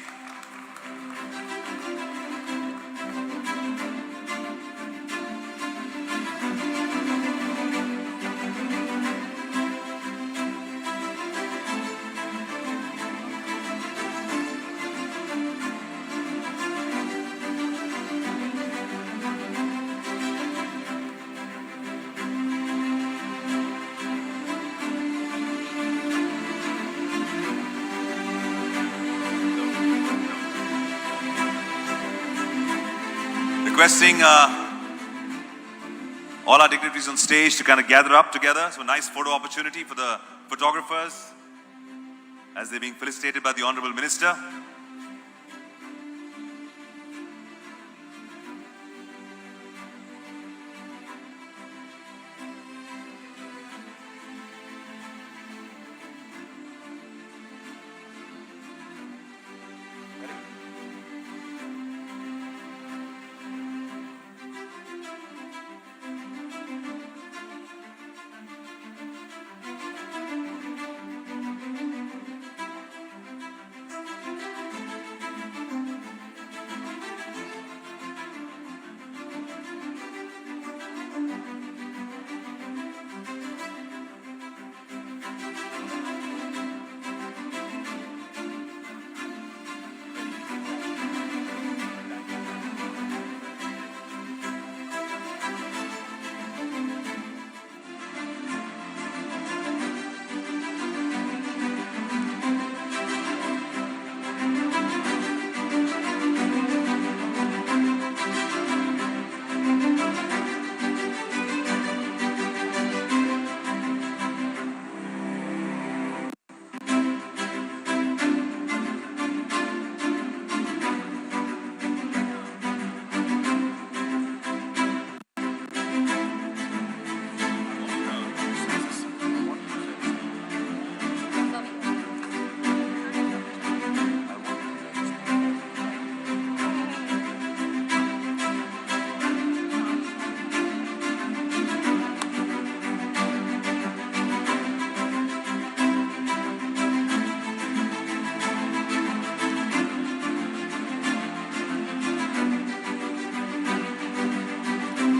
requesting all our dignitaries on stage to kind of gather up together. So a nice photo opportunity for the photographers as they're being felicitated by the Honorable Minister.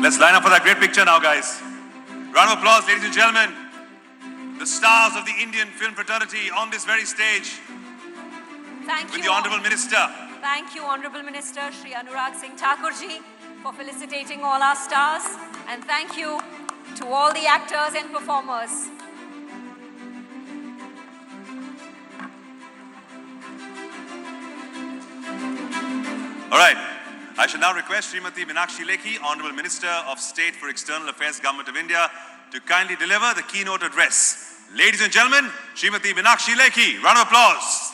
Let's line up for that great picture now, guys. Round of applause, ladies and gentlemen. The stars of the Indian film fraternity on this very stage. Thank with you. the Honorable Minister. Thank you, Honorable Minister Shri Anurag Singh Thakur ji, for felicitating all our stars. And thank you to all the actors and performers. All right. I shall now request Srimati Meenakshi Lekhi, Honorable Minister of State for External Affairs, Government of India, to kindly deliver the keynote address. Ladies and gentlemen, Srimati Meenakshi Lekhi. Round of applause.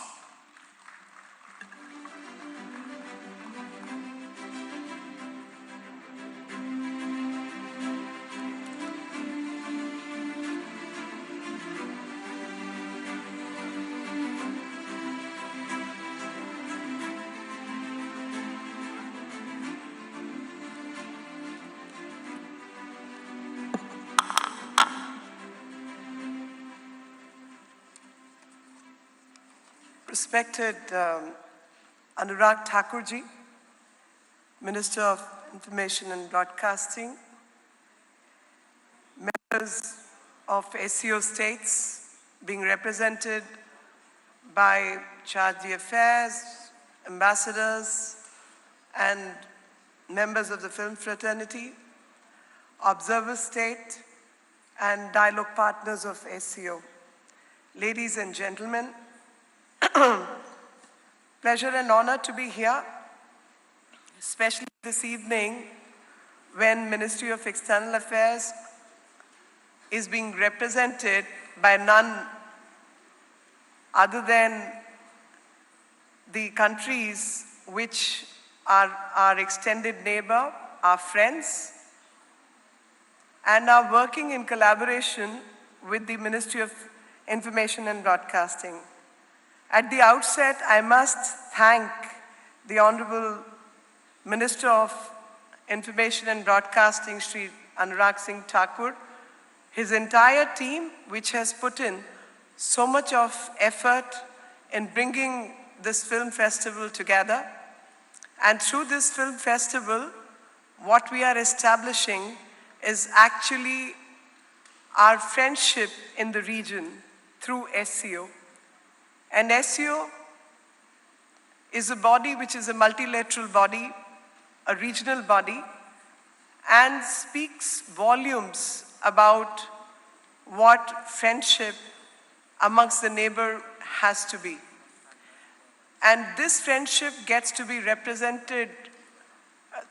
Respected Anurag Thakur ji, Minister of Information and Broadcasting, members of SC0 states being represented by Charge d'Affaires, ambassadors, and members of the film fraternity, observer state, and dialogue partners of SC0. Ladies and gentlemen, pleasure and honor to be here, especially this evening when Ministry of External Affairs is being represented by none other than the countries which are our extended neighbor, our friends, and are working in collaboration with the Ministry of Information and Broadcasting. At the outset, I must thank the Honorable Minister of Information and Broadcasting, Shri Anurag Singh Thakur, his entire team, which has put in so much of effort in bringing this film festival together. And through this film festival, what we are establishing is actually our friendship in the region through SC0. And SC0 is a body which is a multilateral body, a regional body, and speaks volumes about what friendship amongst the neighbor has to be. And this friendship gets to be represented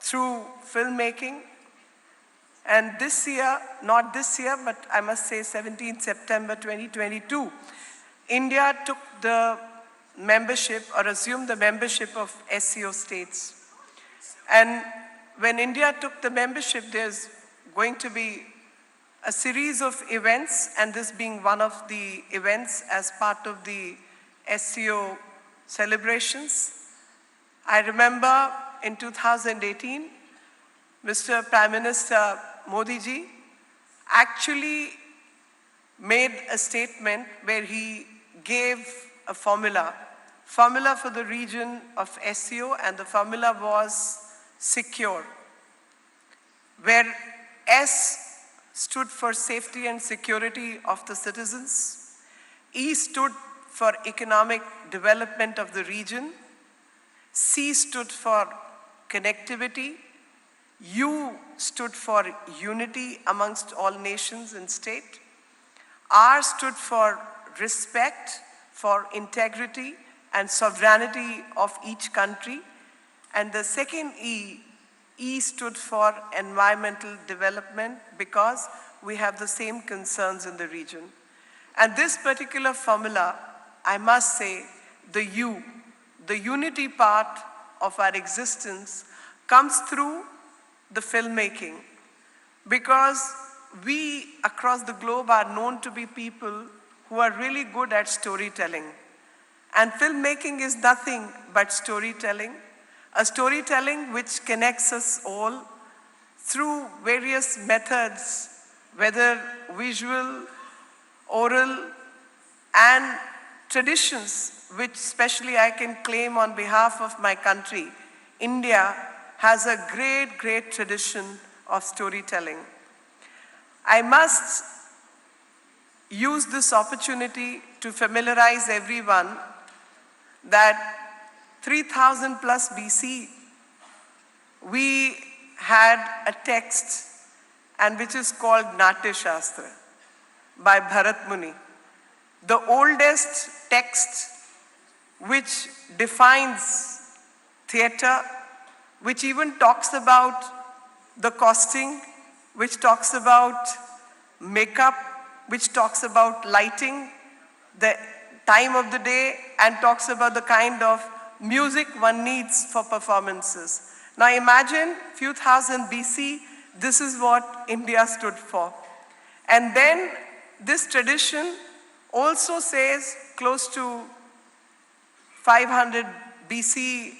through filmmaking. And this year, not this year, but I must say 17th September 2022, India took the membership or assumed the membership of SC0 states. And when India took the membership, there's going to be a series of events, and this being one of the events as part of the SC0 celebrations. I remember in 2018, Mr. Prime Minister Modi ji actually made a statement where he gave a formula for the region of SC0, and the formula was secure, where S stood for safety and security of the citizens, E stood for economic development of the region, C stood for connectivity, U stood for unity amongst all nations and state, R stood for respect for integrity and sovereignty of each country, and the second E stood for environmental development, because we have the same concerns in the region. And this particular formula, I must say, the U, the unity part of our existence, comes through the filmmaking, because we across the globe are known to be people who are really good at storytelling. And filmmaking is nothing but storytelling, a storytelling which connects us all through various methods, whether visual, oral, and traditions, which especially I can claim on behalf of my country. India has a great, great tradition of storytelling. I must use this opportunity to familiarize everyone that 3000 plus BC, we had a text, and which is called Natya Shastra by Bharat Muni, the oldest text which defines theatre, which even talks about the costing, which talks about makeup, which talks about lighting, the time of the day, and talks about the kind of music one needs for performances. Now imagine few thousand BC, this is what India stood for. And then this tradition also says close to 500 BC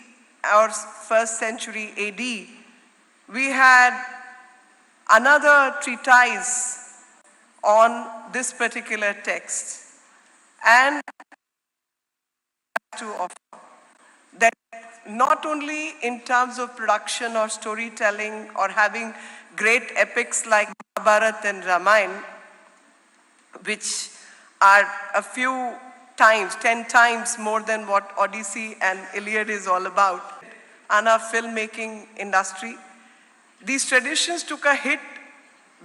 or 1st century AD, we had another treatise on this particular text. And to offer that not only in terms of production or storytelling or having great epics like Mahabharata and Ramayana, which are a few times, 10 times more than what Odyssey and Iliad is all about, and our filmmaking industry. These traditions took a hit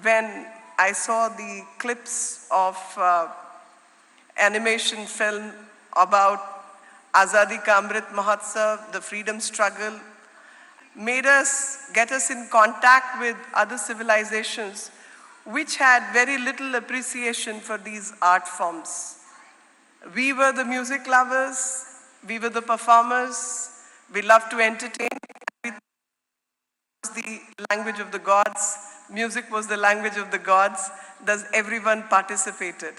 when I saw the clips of animation film about Azadi Ka Amrit Mahotsav, the freedom struggle, made us, get us in contact with other civilizations which had very little appreciation for these art forms. We were the music lovers, we were the performers, we loved to entertain. It was the language of the gods, music was the language of the gods, thus everyone participated.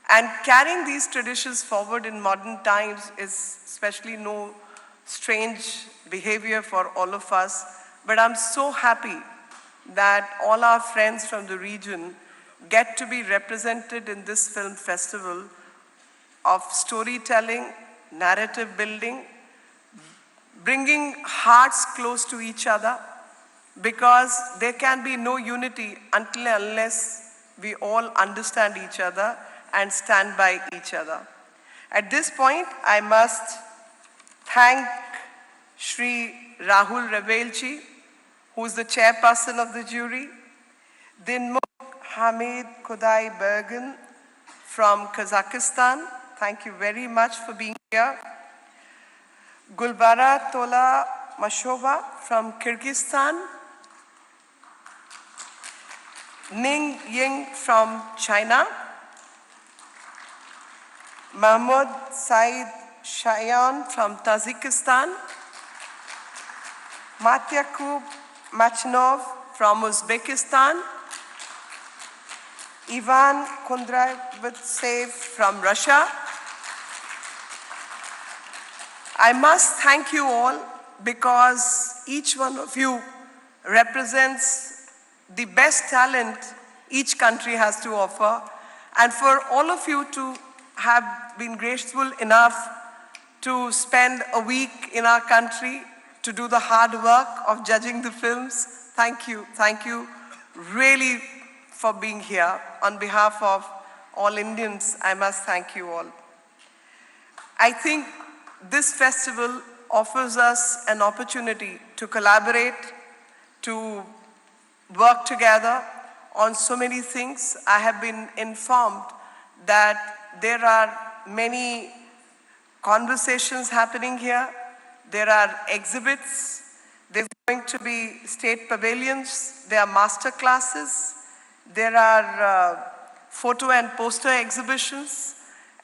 And carrying these traditions forward in modern times is especially no strange behavior for all of us, but I'm so happy that all our friends from the region get to be represented in this film festival of storytelling, narrative building, bringing hearts close to each other, because there can be no unity until and unless we all understand each other and stand by each other. At this point, I must thank Shri Rahul Ravelji, who is the chairperson of the jury, Dinmuk Hamid Kudai Bergen from Kazakhstan. Thank you very much for being here. Gulbara Tola Mashova from Kyrgyzstan, Ning Ying from China, Mahmoud Said Shayan from Tajikistan, Matyakub Machinov from Uzbekistan, Ivan Kundrayevtsev from Russia. I must thank you all because each one of you represents the best talent each country has to offer, and for all of you to have been graceful enough to spend a week in our country to do the hard work of judging the films. Thank you really for being here. On behalf of all Indians, I must thank you all. I think this festival offers us an opportunity to collaborate, to work together on so many things. I have been informed that there are many conversations happening here. There are exhibits. There's going to be state pavilions. There are master classes. There are photo and poster exhibitions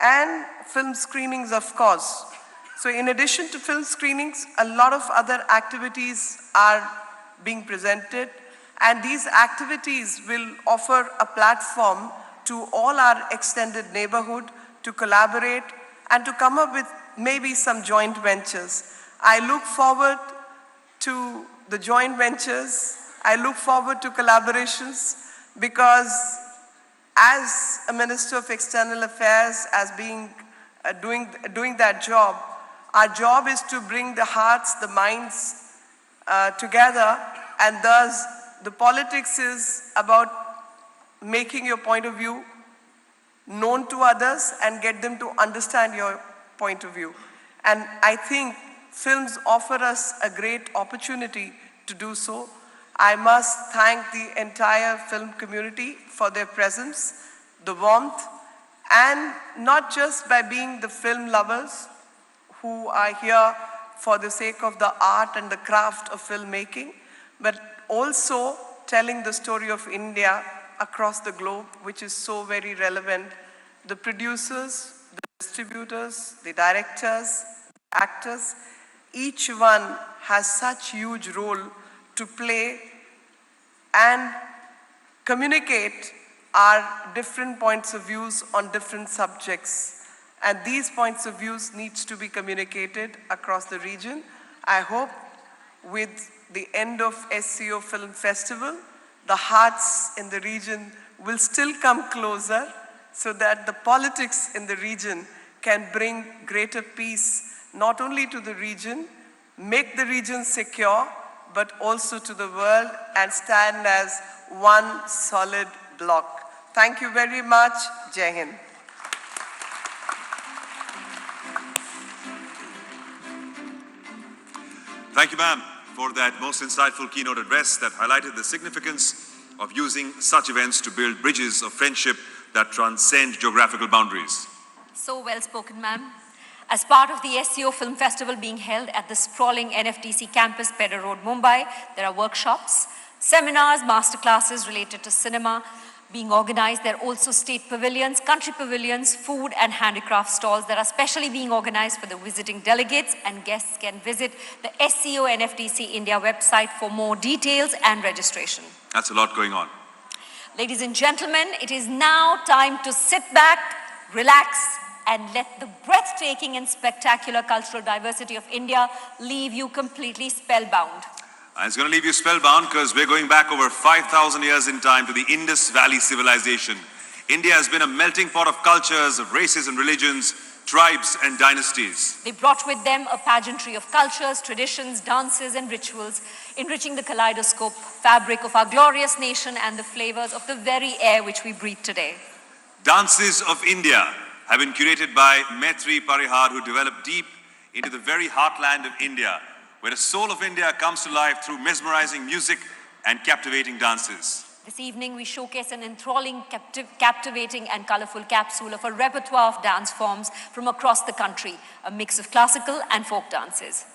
and film screenings, of course. So in addition to film screenings, a lot of other activities are being presented, and these activities will offer a platform to all our extended neighborhood to collaborate and to come up with maybe some joint ventures. I look forward to the joint ventures. I look forward to collaborations because as a Minister of External Affairs, as being doing that job, our job is to bring the hearts, the minds together, and thus the politics is about making your point of view known to others and get them to understand your point of view. And I think films offer us a great opportunity to do so. I must thank the entire film community for their presence, the warmth, and not just by being the film lovers who are here for the sake of the art and the craft of filmmaking, but also telling the story of India across the globe, which is so very relevant. The producers, the distributors, the directors, the actors, each one has such huge role to play and communicate our different points of views on different subjects. And these points of views needs to be communicated across the region. I hope with the end of SC0 Film Festival, the hearts in the region will still come closer so that the politics in the region can bring greater peace, not only to the region, make the region secure, but also to the world and stand as one solid block. Thank you very much. Jai Hind. Thank you, ma'am, for that most insightful keynote address that highlighted the significance of using such events to build bridges of friendship that transcend geographical boundaries. So well spoken, ma'am. As part of the SC0 Film Festival being held at the sprawling NFDC campus, Pedder Road, Mumbai, there are workshops, seminars, masterclasses related to cinema being organized. There are also state pavilions, country pavilions, food and handicraft stalls that are specially being organized for the visiting delegates, and guests can visit the SC0 NFDC India website for more details and registration. That's a lot going on. Ladies and gentlemen, it is now time to sit back, relax, and let the breathtaking and spectacular cultural diversity of India leave you completely spellbound. And it's going to leave you spellbound because we're going back over 5,000 years in time to the Indus Valley civilization. India has been a melting pot of cultures, of races and religions, tribes and dynasties. They brought with them a pageantry of cultures, traditions, dances and rituals, enriching the kaleidoscope fabric of our glorious nation and the flavors of the very air which we breathe today. Dances of India have been curated by Maitri Parihar, who developed deep into the very heartland of India, where the soul of India comes to life through mesmerizing music and captivating dances. This evening, we showcase an enthralling, captivating and colorful capsule of a repertoire of dance forms from across the country, a mix of classical and folk dances.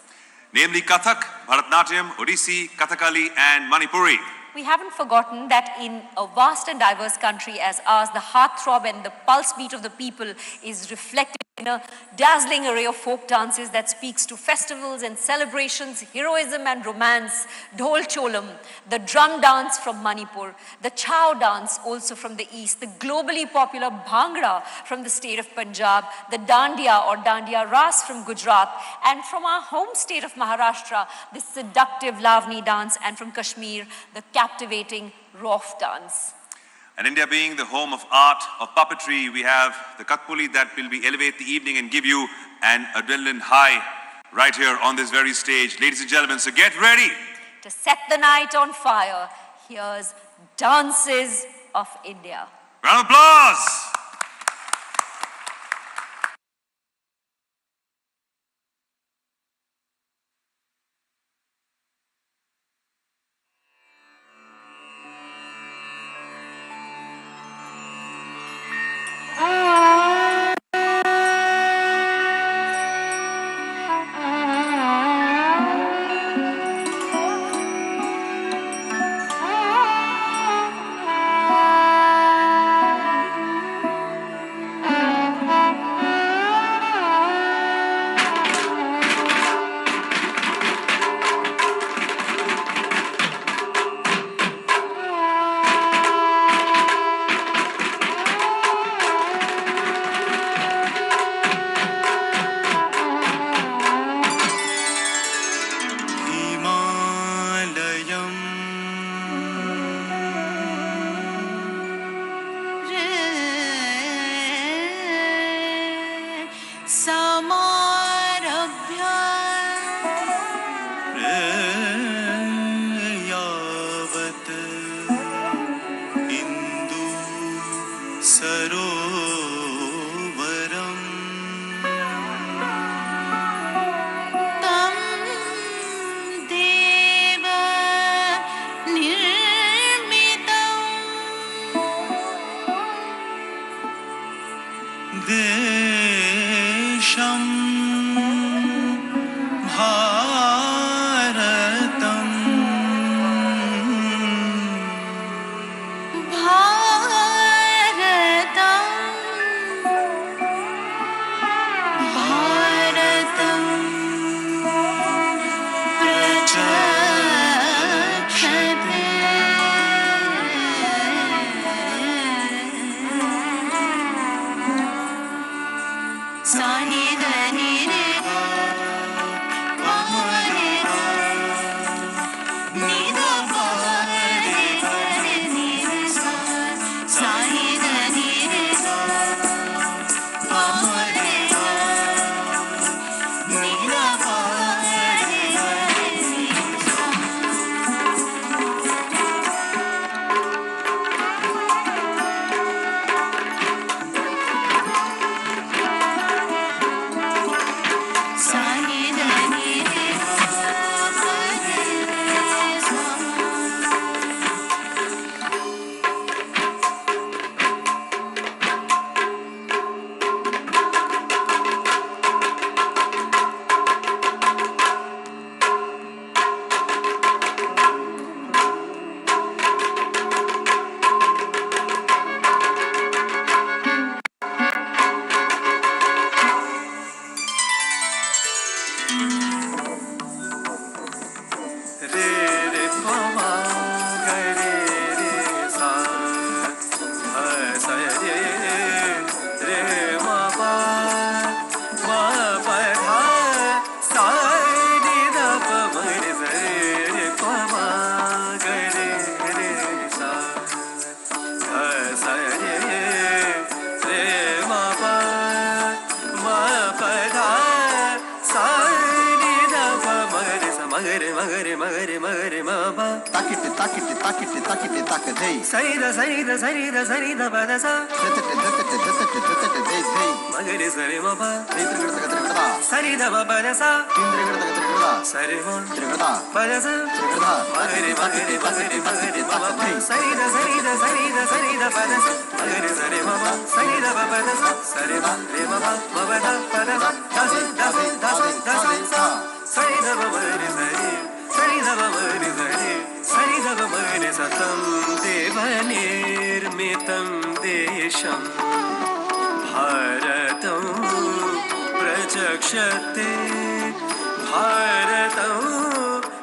namely Kathak, Bharatnatyam, Odissi, Kathakali, and Manipuri. We haven't forgotten that in a vast and diverse country as ours, the heartthrob and the pulse beat of the people is reflected in a dazzling array of folk dances that speaks to festivals and celebrations, heroism and romance, Dhol Cholam, the drum dance from Manipur, the Chow dance also from the east, the globally popular Bhangra from the state of Punjab, the Dandiya or Dandiya Ras from Gujarat, and from our home state of Maharashtra, the seductive Lavani dance, and from Kashmir, the captivating Rof dance. And India being the home of art, of puppetry, we have the Kathpuli that will be elevate the evening and give you an adrenaline high right here on this very stage. Ladies and gentlemen, so get ready. To set the night on fire, here's Dances of India. Round of applause. प्रचक्षते भारतं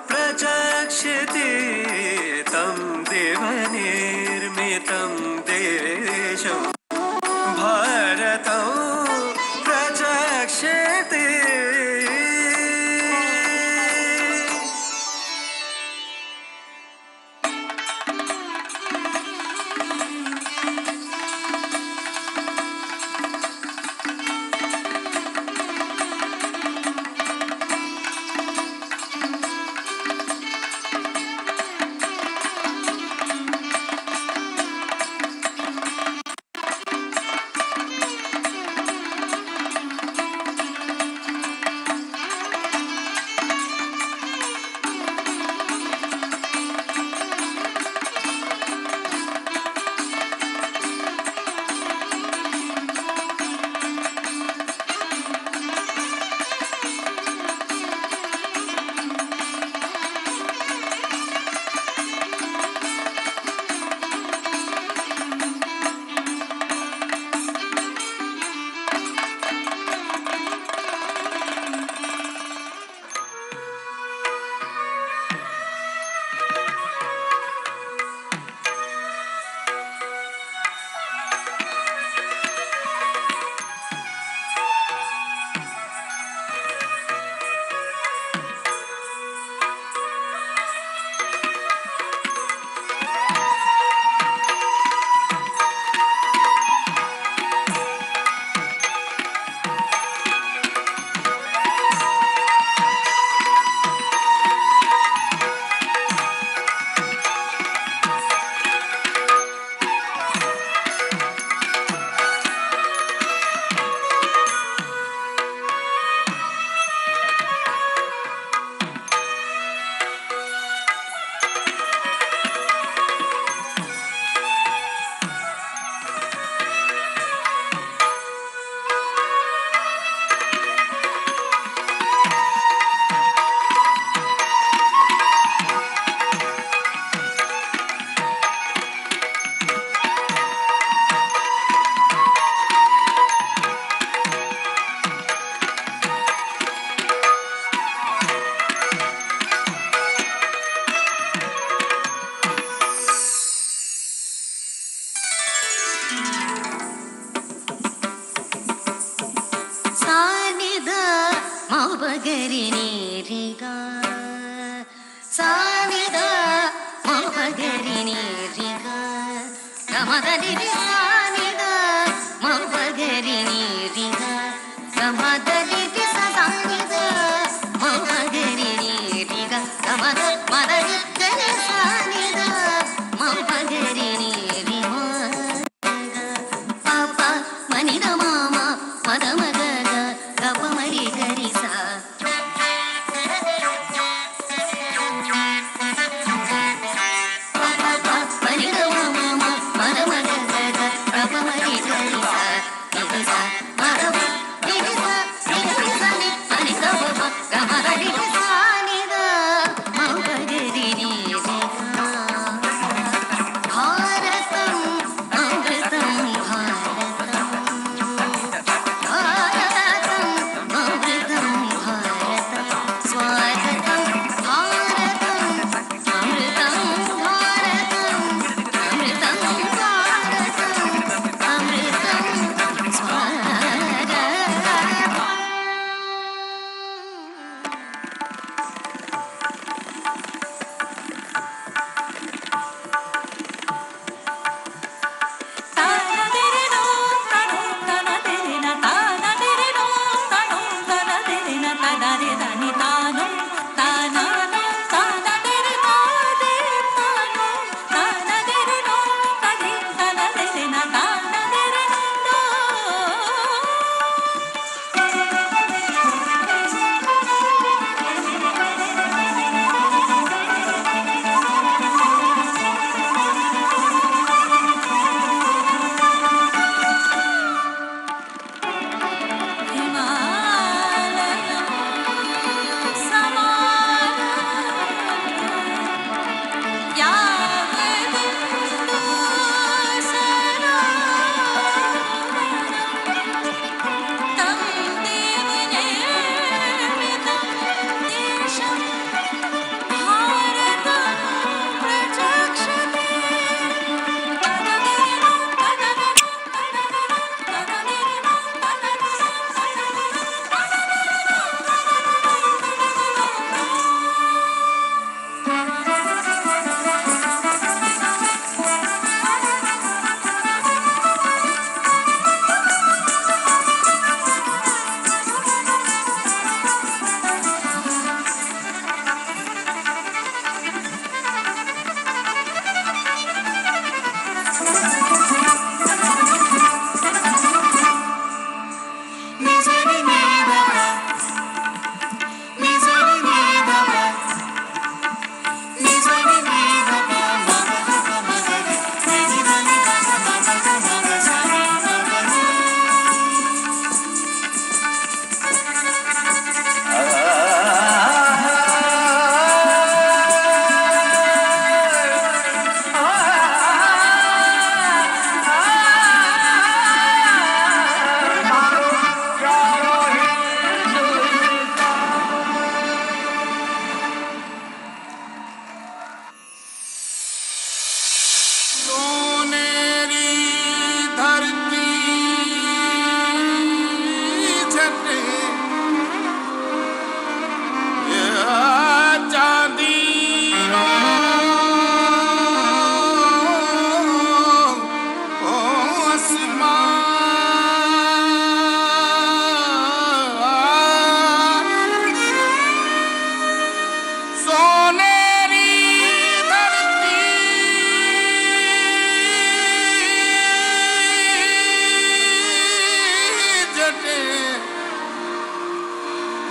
प्रचक्षते तं देवनिर्मितं देशं भारतं प्रचक्षते Sa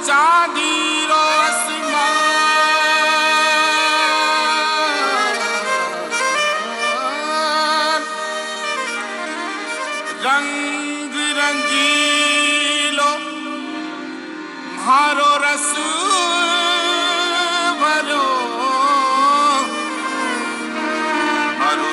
चांदी रो आसमान रंग रंगीलो मारो रस भरो मारो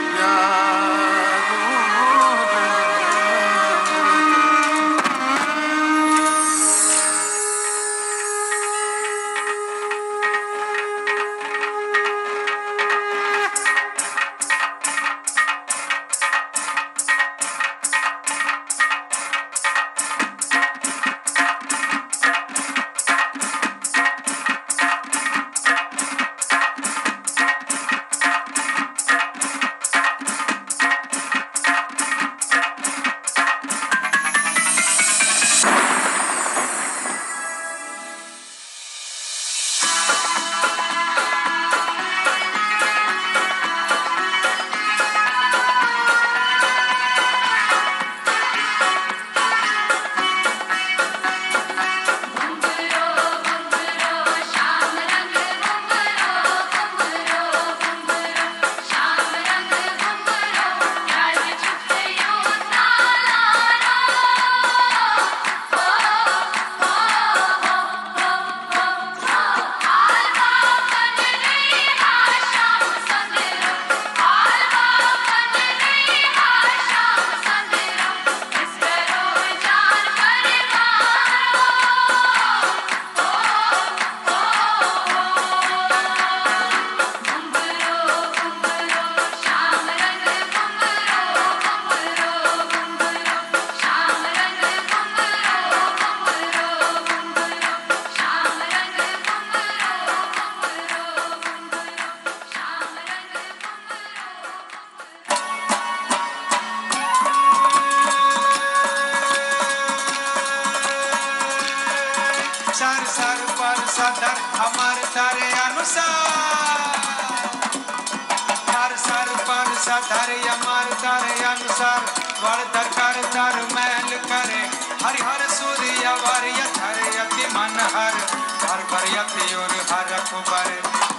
सर सर पर सदर हमारे तारे अनुसार सर पर सदर हमारे तारे अनुसार वर्धर कर दर मैल करे हरिहर सूर्य वर्य धर यति मन हर भर यति और हर कुबर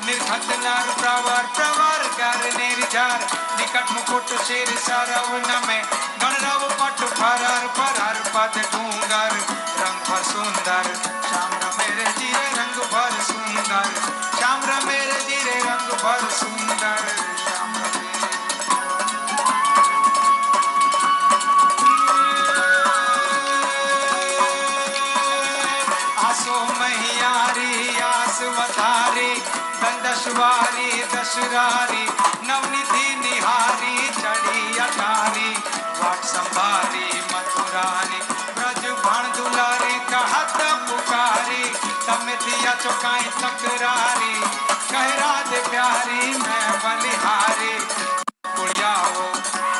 निर्घत नर प्रवर प्रवर कर निर्जार निकट मुकुट शिर सरवन में गणरव पट फरर परर पद डूंगर रंग भर सुंदर श्याम मेरे जीरे रंग भर सुंदर श्याम मेरे जीरे रंग भर सुंदर श्याम आसो महियारी आस वधारी दंडशवारी दशरारी नवनिधि निहारी चढ़ी अटारी वाट संभारी मथुरारी ब्रज भण दुलारी कहत पुकारी तमे दिया चौकाई तकरारी कह राधे प्यारी मैं बलिहारी कुड़ियावो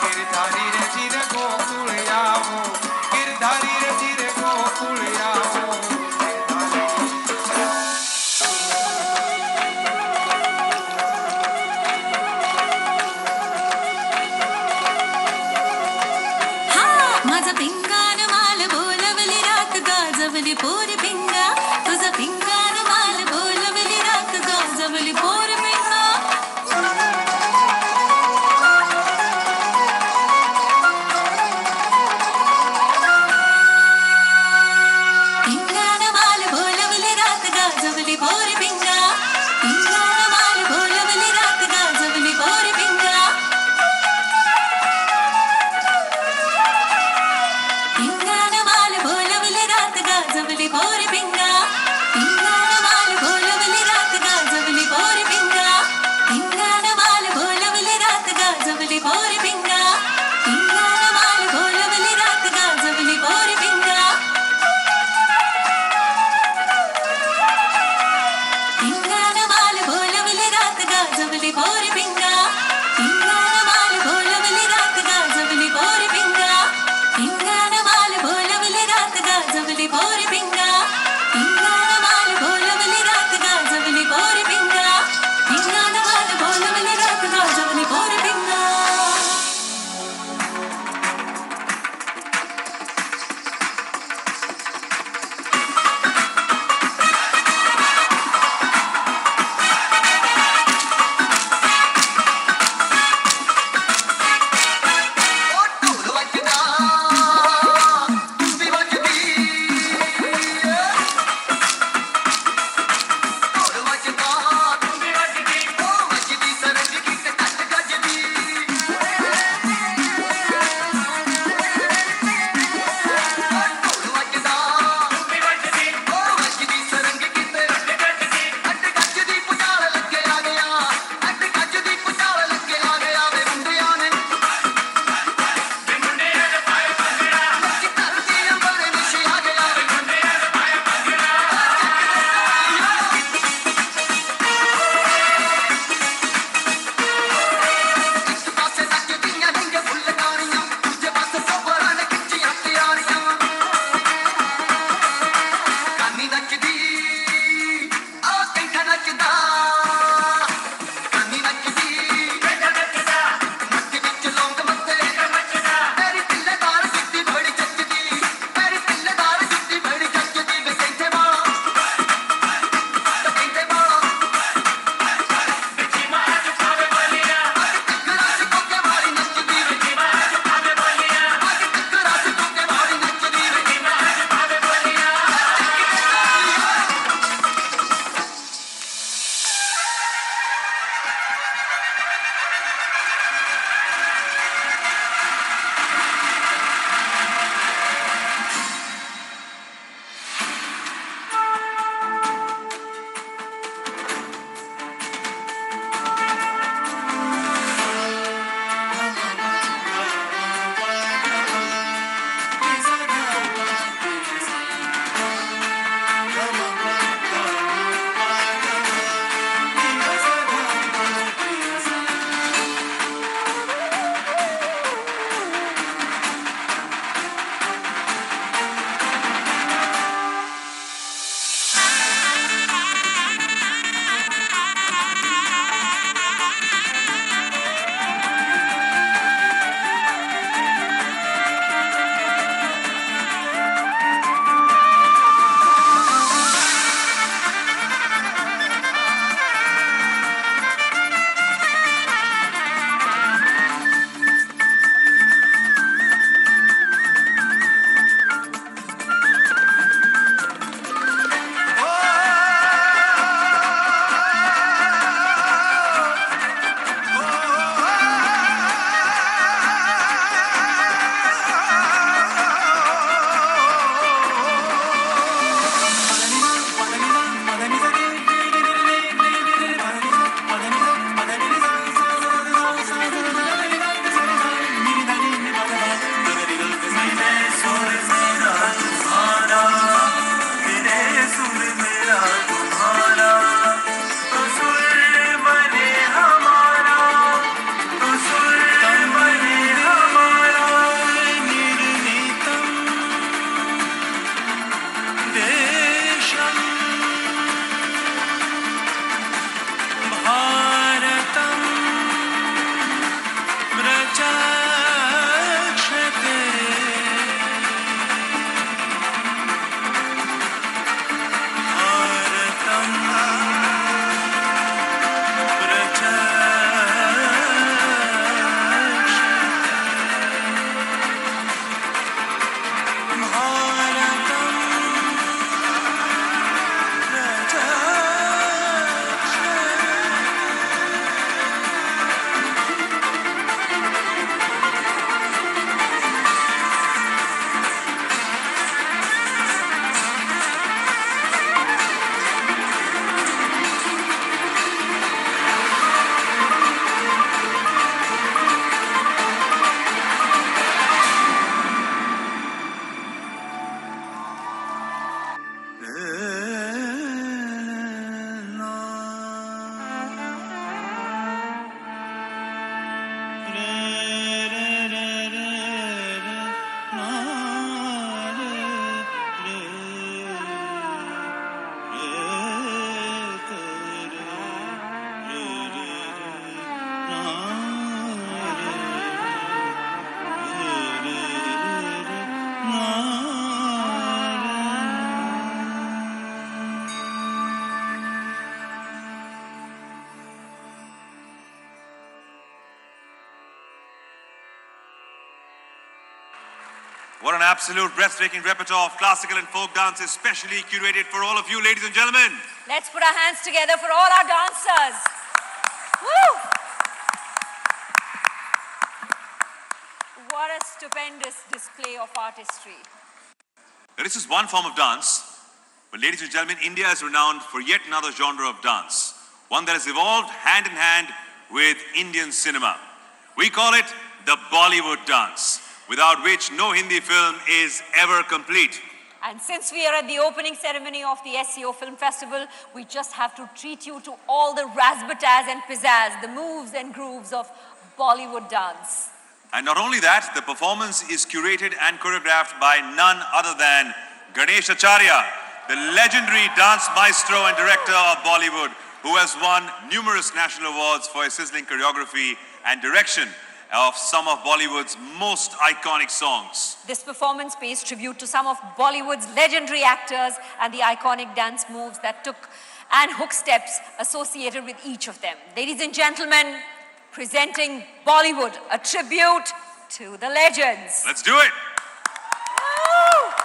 गिरधारी रे जीरे गोकुड़ियावो गिरधारी रे जीरे गोकुड़ियावो माझा पिंगान माल बोलवली रात गाजवली पोरी पिंगा तुझा पिंगान माल बोलवली रात गाजवली पोरी पिंगा पिंगान माल बोलवली रात गाजवली पोरी पिंगा पिंगान माल बोलवली रात गाजवली पोरी पिंगा पिंगान माल बोलवली रात गाजवली पोरी पिंगा पिंगान What an absolute breathtaking repertoire of classical and folk dances, specially curated for all of you, ladies and gentlemen. Let's put our hands together for all our dancers. Woo! What a stupendous display of artistry. Now, this is one form of dance, but ladies and gentlemen, India is renowned for yet another genre of dance, one that has evolved hand in hand with Indian cinema. We call it the Bollywood dance, without which no Hindi film is ever complete. And since we are at the opening ceremony of the SC0 Film Festival, we just have to treat you to all the razzmatazz and pizzazz, the moves and grooves of Bollywood dance. And not only that, the performance is curated and choreographed by none other than Ganesh Acharya, the legendary dance maestro and director of Bollywood, who has won numerous national awards for his sizzling choreography and direction of some of Bollywood's most iconic songs. This performance pays tribute to some of Bollywood's legendary actors and the iconic dance moves that took and hook steps associated with each of them. Ladies and gentlemen, presenting Bollywood, a tribute to the legends. Let's do it. Woo!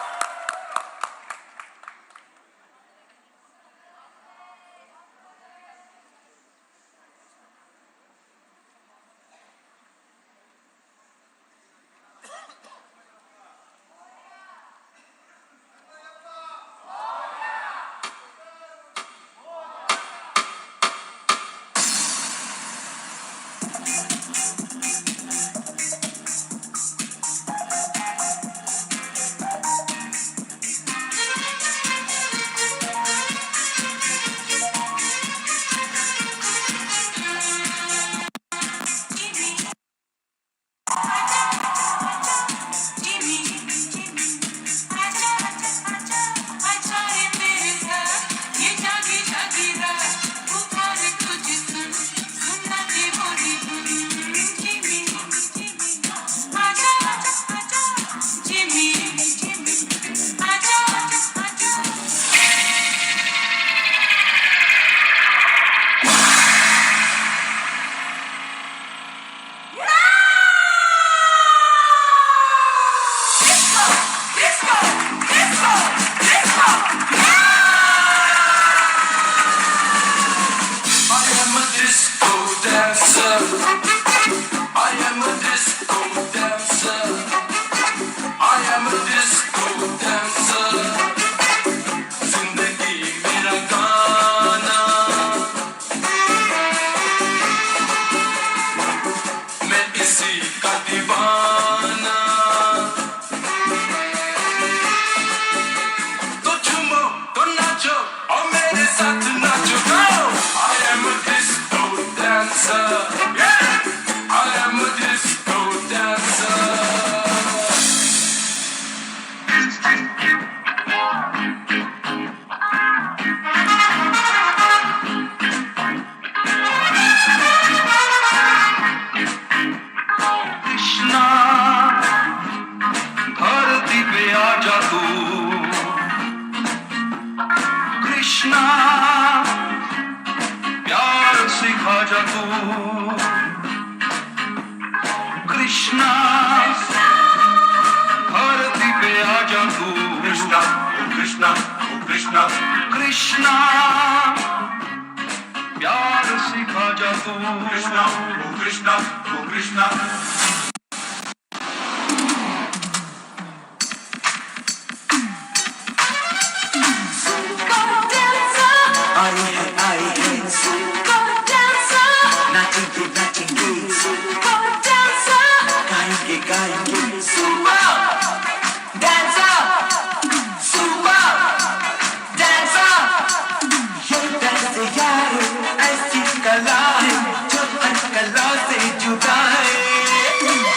ऐसी कला है जो हर कला से जुदा है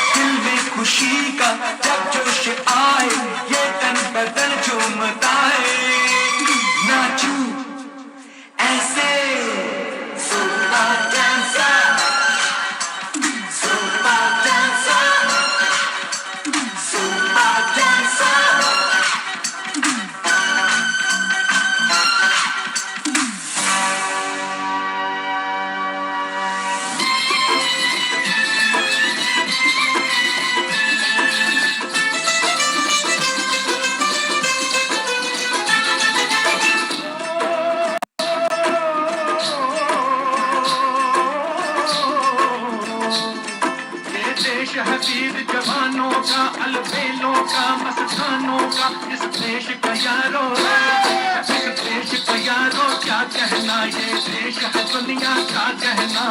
क्या कहना, ये देश है दुनिया का कहना।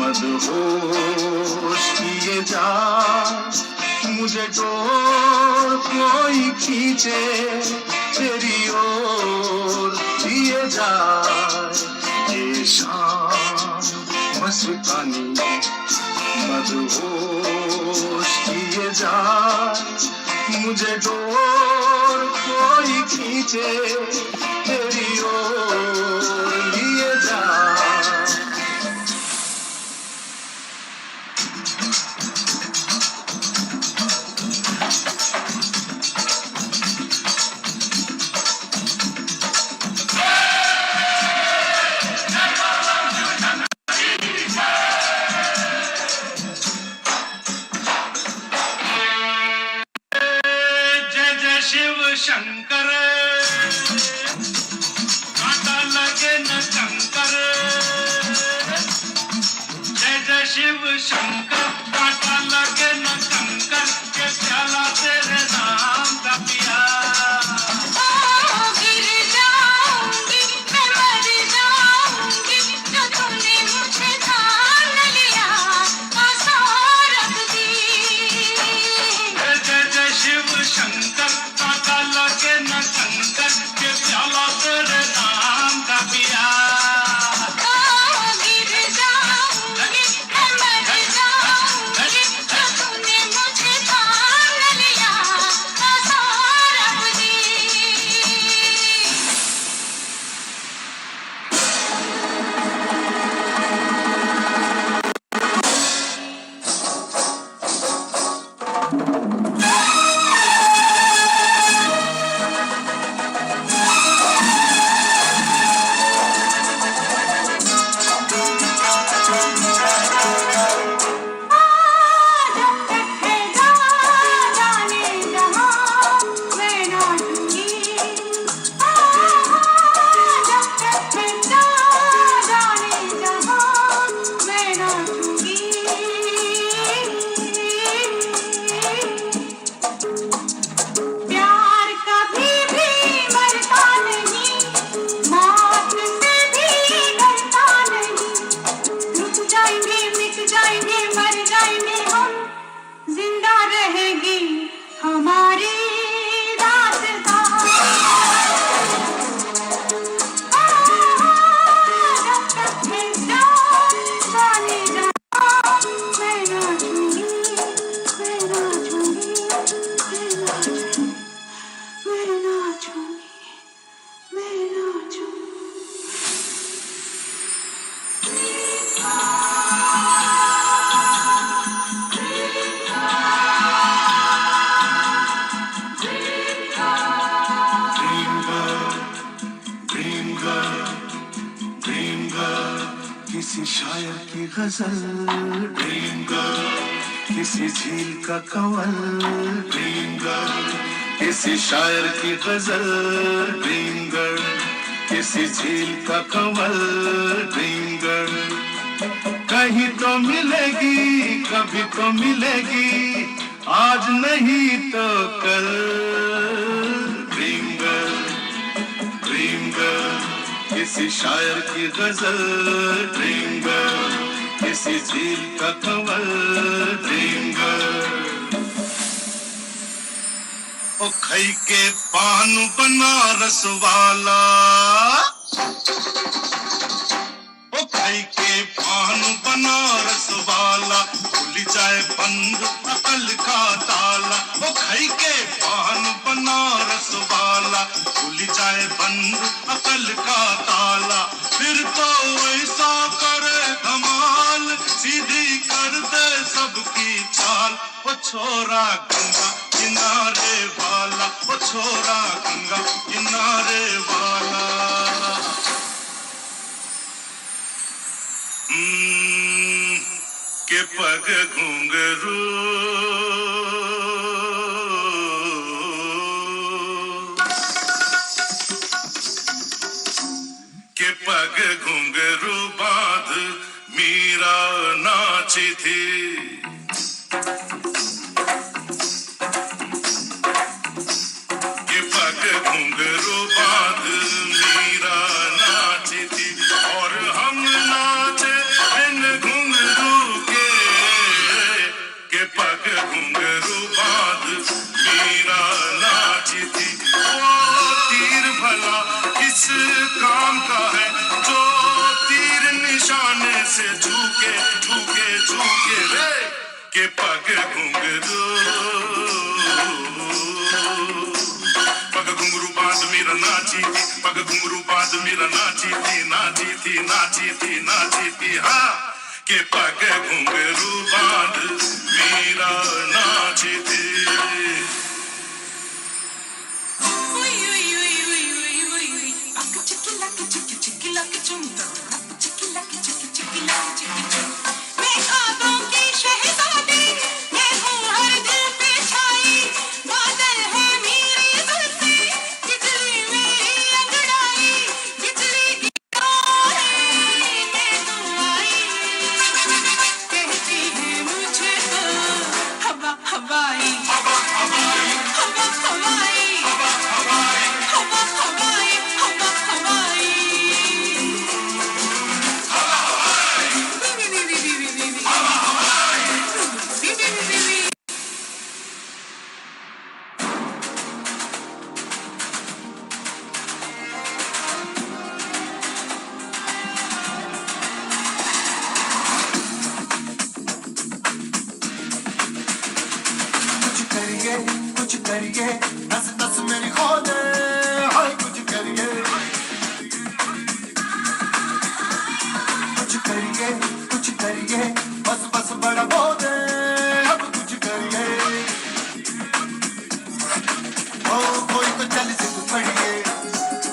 मदहोश किए जा, मुझे डोर कोई खींचे तेरी ओर दिए जा। ये शाम मस्तानी मदहोश किए जा, मुझे डोर कोई खींचे तेरी ओर लिए जा। शिव शंकर कांटा लगे न कंकर, जय जय शिव शंकर कांटा लगे न कंकर, के प्याला तेरे नाम का पिया। गिर जाऊंगी मैं मर जाऊंगी, जो तूने मुझे ठान लिया आसान रख दी। जय जय शिव शंकर लगे न कंकर, के प्याला तेरे नाम का पिया। गिर जाऊंगी मैं मर जाऊंगी, जो तूने मुझे ठान लिया आसान रख दी। किसी शायर की गजल ड्रीम गर्ल, किसी झील का कंवल ड्रीम गर्ल, किसी शायर की गजल ड्रीम गर्ल, किसी झील का कंवल ड्रीम गर्ल। कहीं तो मिलेगी कभी तो मिलेगी, आज नहीं तो कल ड्रीम गर्ल, ड्रीम गर्ल, किसी शायर की गजल ड्रीम गर्ल, किसी झील का कंवल ड्रीम गर्ल। ओ खई के पान बनारस वाला, ओ खई के पान बनारस वाला, खुल जाए बंद अकल का ताला। ओ खई के पान बनारस वाला, खुल जाए बंद अकल का ताला। फिर तो ऐसा करे धमाल, सीधी कर दे सबकी चाल। ओ छोरा गंगा किनारे वाला, ओ छोरा गंगा किनारे वाला। के पग घुंघरू के पग घुंघरू बांध मीरा नाची थी। के पग घुंघरू बांध मीरा नाची थी और हम नाचे बिन घुंघरू के पग घुंघरू बांध मीरा नाची थी। वो तीर भला किस काम का है जो तीर निशाने से झुके झुके झुके रे। के पग घुंघरू बांध मीरा नाची थी, पग घुंघरू बांध मीरा नाची थी, नाची थी नाची थी नाची थी। हाँ के पग घुंघरू बांध मीरा नाची थी। कुछ करिए दस दस मेरी खोदे हाय कुछ करिए बस बस बड़ा बोदे अब कुछ करिए। ओ कोई तो चल सिद्ध पड़िए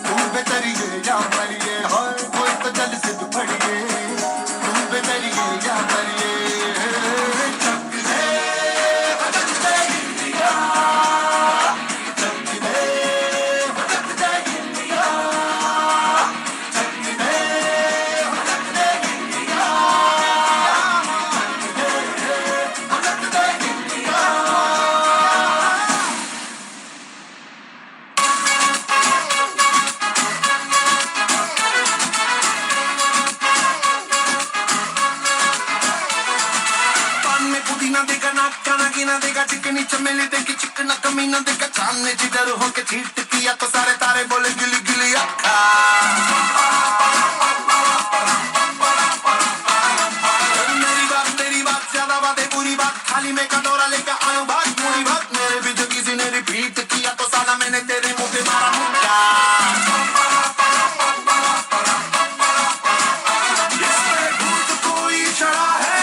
तुम पे तरिए या मरिए। हाय कोई तो चल सिद्ध पड़िए तुम पे तरिए या मरिए। देगा चिकनी चमेली देगी चिकना कमीना देगा चांदने जिधर होके चीट किया तो सारे तारे बोले गिली गिली अक्का। मेरी बात ज्यादा बातें पूरी बात थाली में कटोरा लेकर आयो बात पूरी बात। मेरे भी जो किसी ने रिपीट किया तो साला मैंने तेरे मुंह पे मारा मुक्का। इसमें भूत कोई चढ़ा है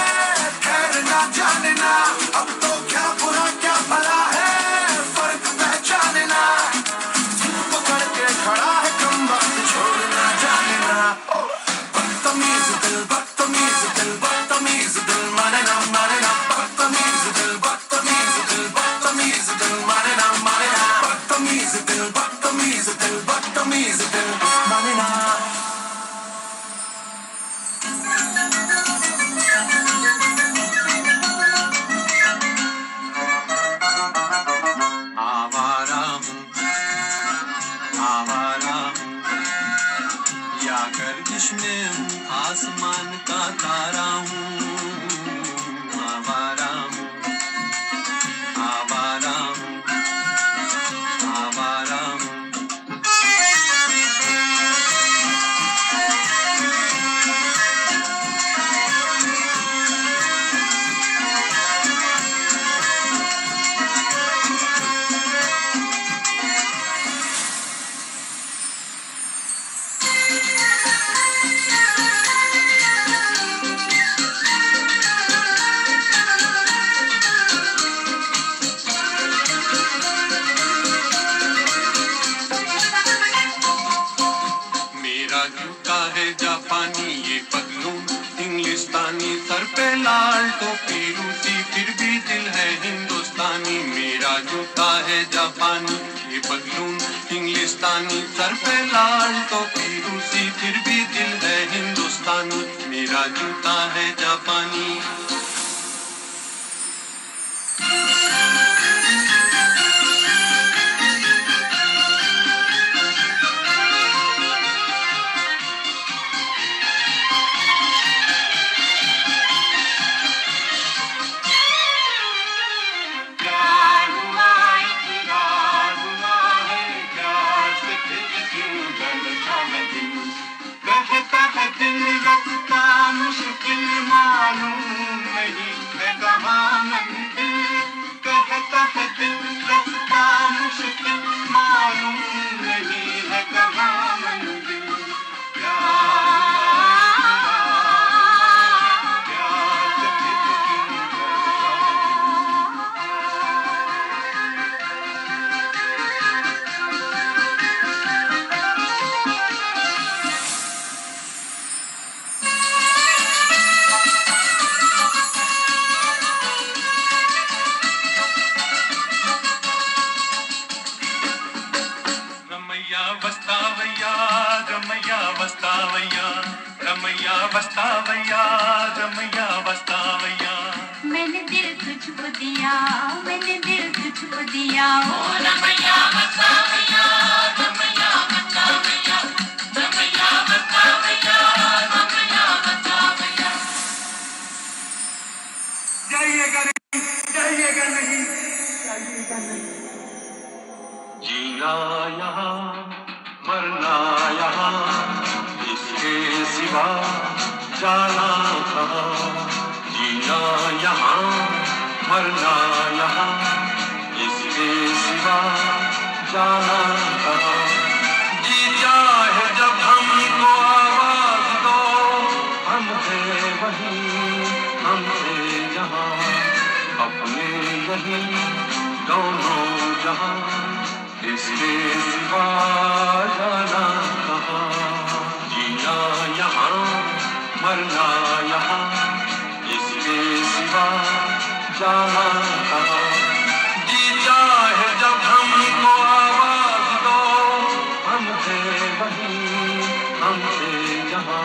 ठहरना जानना अब तो क्या बुरा क्या भला है फर्क पहचानना। पकड़ के खड़ा है कम वक्त छोड़ना जानना। बदतमीज दिल बदतमीज दिल बदतमीज दिल माने ना बदतमीज दिल बदतमीज दिल बदतमीज दिल माने ना बदतमीज दिल पे लाल टोपी रूसी फिर भी दिल है हिंदुस्तानी मेरा जूता है जापानी ये बदलून इंग्लिस्तानी सर पे लाल टोपी रूसी फिर भी दिल है हिंदुस्तानी मेरा जूता है जापानी कहता है दिल रखता मुश्किल मालूम नहीं है कहाँ मंजिल कहता है दिल रखता मुश्किल मालूम नहीं है कहाँ मंजिल रमैया वस्तावैया रमैया वस्तावैया रमैया वस्तावैया रमैया वस्तावैया मैंने दिल तुझको दिया मैंने दिल तुझको दिया ओ रमैया वस्तावैया रमैया वस्तावैया रमैया वस्तावैया रमैया वस्तावैया जाइएगा नहीं जाइएगा नहीं जाइएगा नहीं जीना यहाँ मरना यहाँ इसके सिवा जाना कहाँ जीना यहाँ मरना यहाँ इसके सिवा जाना कहाँ जी चाहे जब हमको आवाज दो हम थे वहीं हम थे जहाँ अपने यहीं दोनों जहाँ इसके सिवा जाना कहाँ जीना यहाँ मरना यहाँ इसके सिवा जाना कहाँ जी चाहे जब हमको आवाज दो हम थे वहीं हम थे जहाँ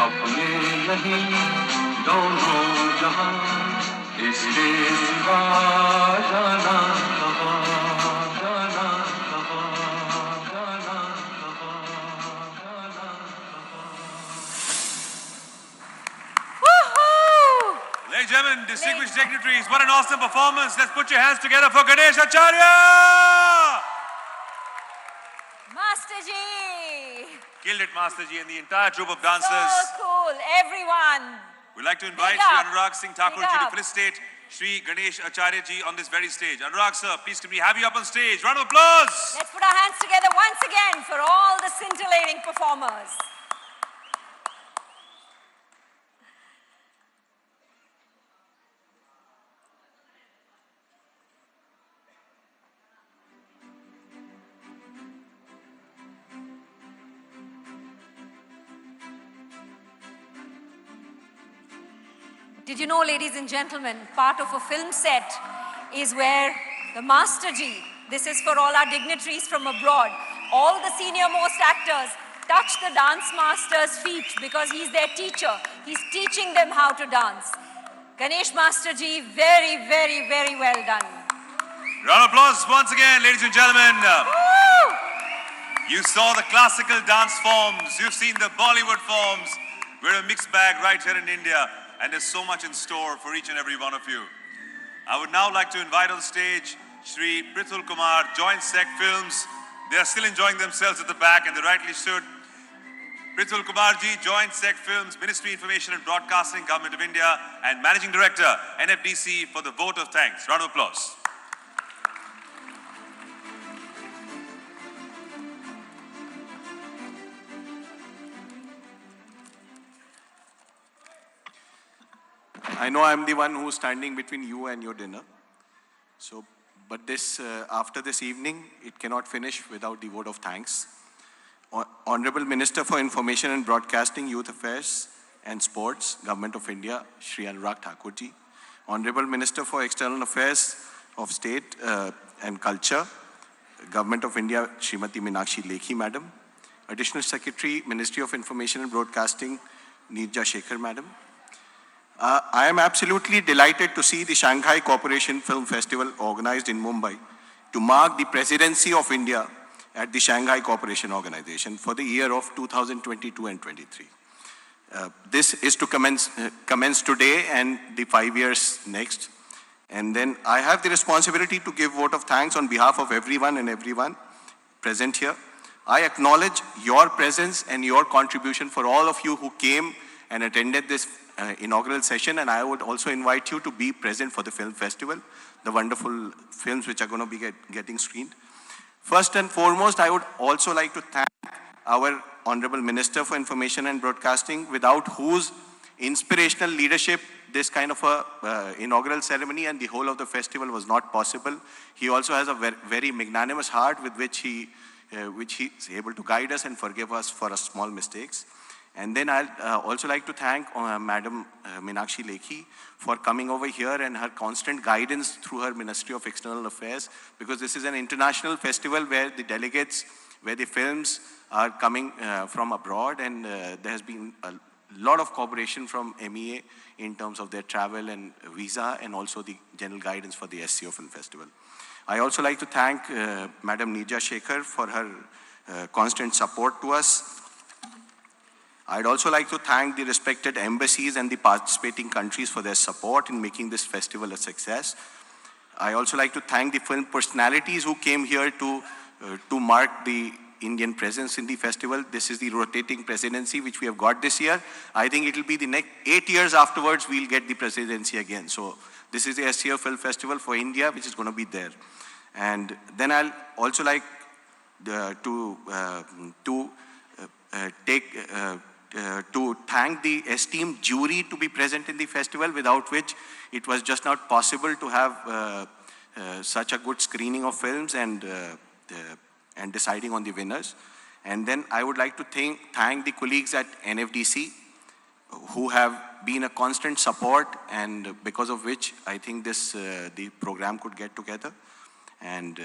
अपने यहीं दोनों जहाँ इसके सिवा जाना कहाँ Ladies and gentlemen, distinguished dignitaries, what an awesome performance. Let's put your hands together for Ganesh Acharya! Master Ji! Killed it, Master Ji, and the entire troupe of dancers. So cool, everyone. We'd like to invite Big Shri up. Anurag Singh Thakur Big Ji to up. felicitate Shri Ganesh Acharya Ji on this very stage. Anurag sir, please can we have you up on stage? Round of applause! Let's put our hands together once again for all the scintillating performers. Did you know, ladies and gentlemen, part of a film set is where the Master Ji, this is for all our dignitaries from abroad, all the senior most actors touch the dance master's feet because he's their teacher. He's teaching them how to dance. Ganesh Master Ji, very, very, very well done. Round of applause once again, ladies and gentlemen. Woo! You saw the classical dance forms, you've seen the Bollywood forms. We're a mixed bag right here in India, and there's so much in store for each and every one of you. I would now like to invite on stage Shri Prithul Kumar, Joint Sec Films. They are still enjoying themselves at the back, and they rightly should. Prithul Kumar Ji, Joint Sec Films, Ministry Information and Broadcasting, Government of India, and Managing Director, NFDC, for the vote of thanks. Round of applause. I know I'm the one who's standing between you and your dinner. So, but this, after this evening, it cannot finish without the vote of thanks. Honorable Minister for Information and Broadcasting, Youth Affairs, and Sports, Government of India, Shri Anurag Thakur ji. Honorable Minister for External Affairs of State and Culture, Government of India, Srimati Meenakshi Lekhi Madam. Additional Secretary, Ministry of Information and Broadcasting, Neerja Shekhar Madam. I am absolutely delighted to see the Shanghai Cooperation Film Festival organized in Mumbai to mark the presidency of India at the Shanghai Cooperation Organization for the year of 2022 and 23. This is to commence today and the 5 years next. And then I have the responsibility to give vote of thanks on behalf of everyone present here. I acknowledge your presence and your contribution for all of you who came and attended this inaugural session, and I would also invite you to be present for the film festival, the wonderful films which are going to be getting screened. First and foremost, I would also like to thank our Honorable Minister for Information and Broadcasting, without whose inspirational leadership this kind of a inaugural ceremony and the whole of the festival was not possible. He also has a very magnanimous heart with which he is able to guide us and forgive us for our small mistakes. And then I'd also like to thank Madam Meenakshi Lekhi for coming over here and her constant guidance through her Ministry of External Affairs, because this is an international festival where the delegates, where the films are coming from abroad, and there has been a lot of cooperation from MEA in terms of their travel and visa, and also the general guidance for the SC0 Film Festival. I also like to thank Madam Neerja Shekhar for her constant support to us. I'd also like to thank the respected embassies and the participating countries for their support in making this festival a success. I also like to thank the film personalities who came here to mark the Indian presence in the festival. This is the rotating presidency which we have got this year. I think it will be the next 8 years afterwards we'll get the presidency again. So this is the SC0 Film Festival for India, which is going to be there. And then I'll also like to thank the esteemed jury to be present in the festival, without which it was just not possible to have such a good screening of films and deciding on the winners. And then I would like to thank the colleagues at NFDC who have been a constant support, and because of which I think the program could get together. And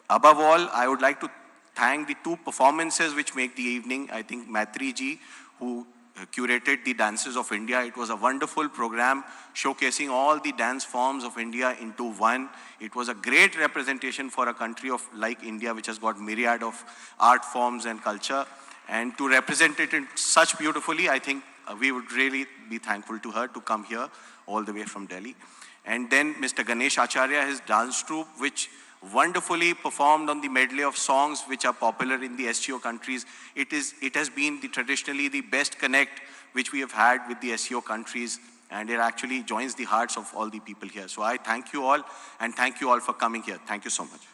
above all, I would like to thank the two performances which make the evening. I think Maitri ji, who curated the Dances of India. It was a wonderful program showcasing all the dance forms of India into one. It was a great representation for a country like India, which has got myriad of art forms and culture. And to represent it in such beautifully, I think we would really be thankful to her to come here all the way from Delhi. And then Mr. Ganesh Acharya, his dance troupe, which wonderfully performed on the medley of songs which are popular in the SCO countries. It has been traditionally the best connect which we have had with the SCO countries, and it actually joins the hearts of all the people here. So I thank you all, and thank you all for coming here. Thank you so much.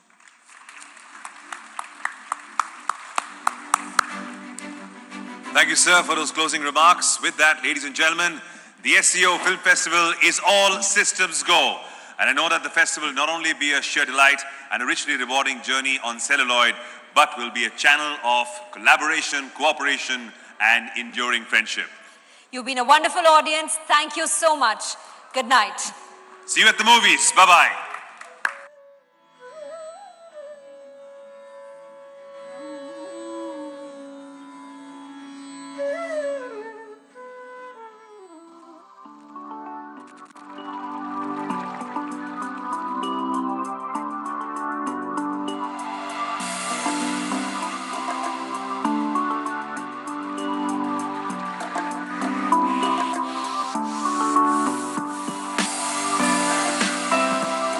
Thank you, sir, for those closing remarks. With that, ladies and gentlemen, the SC0 Film Festival is all systems go. And I know that the festival will not only be a sheer delight and a richly rewarding journey on celluloid, but will be a channel of collaboration, cooperation, and enduring friendship. You've been a wonderful audience. Thank you so much. Good night. See you at the movies. Bye-bye.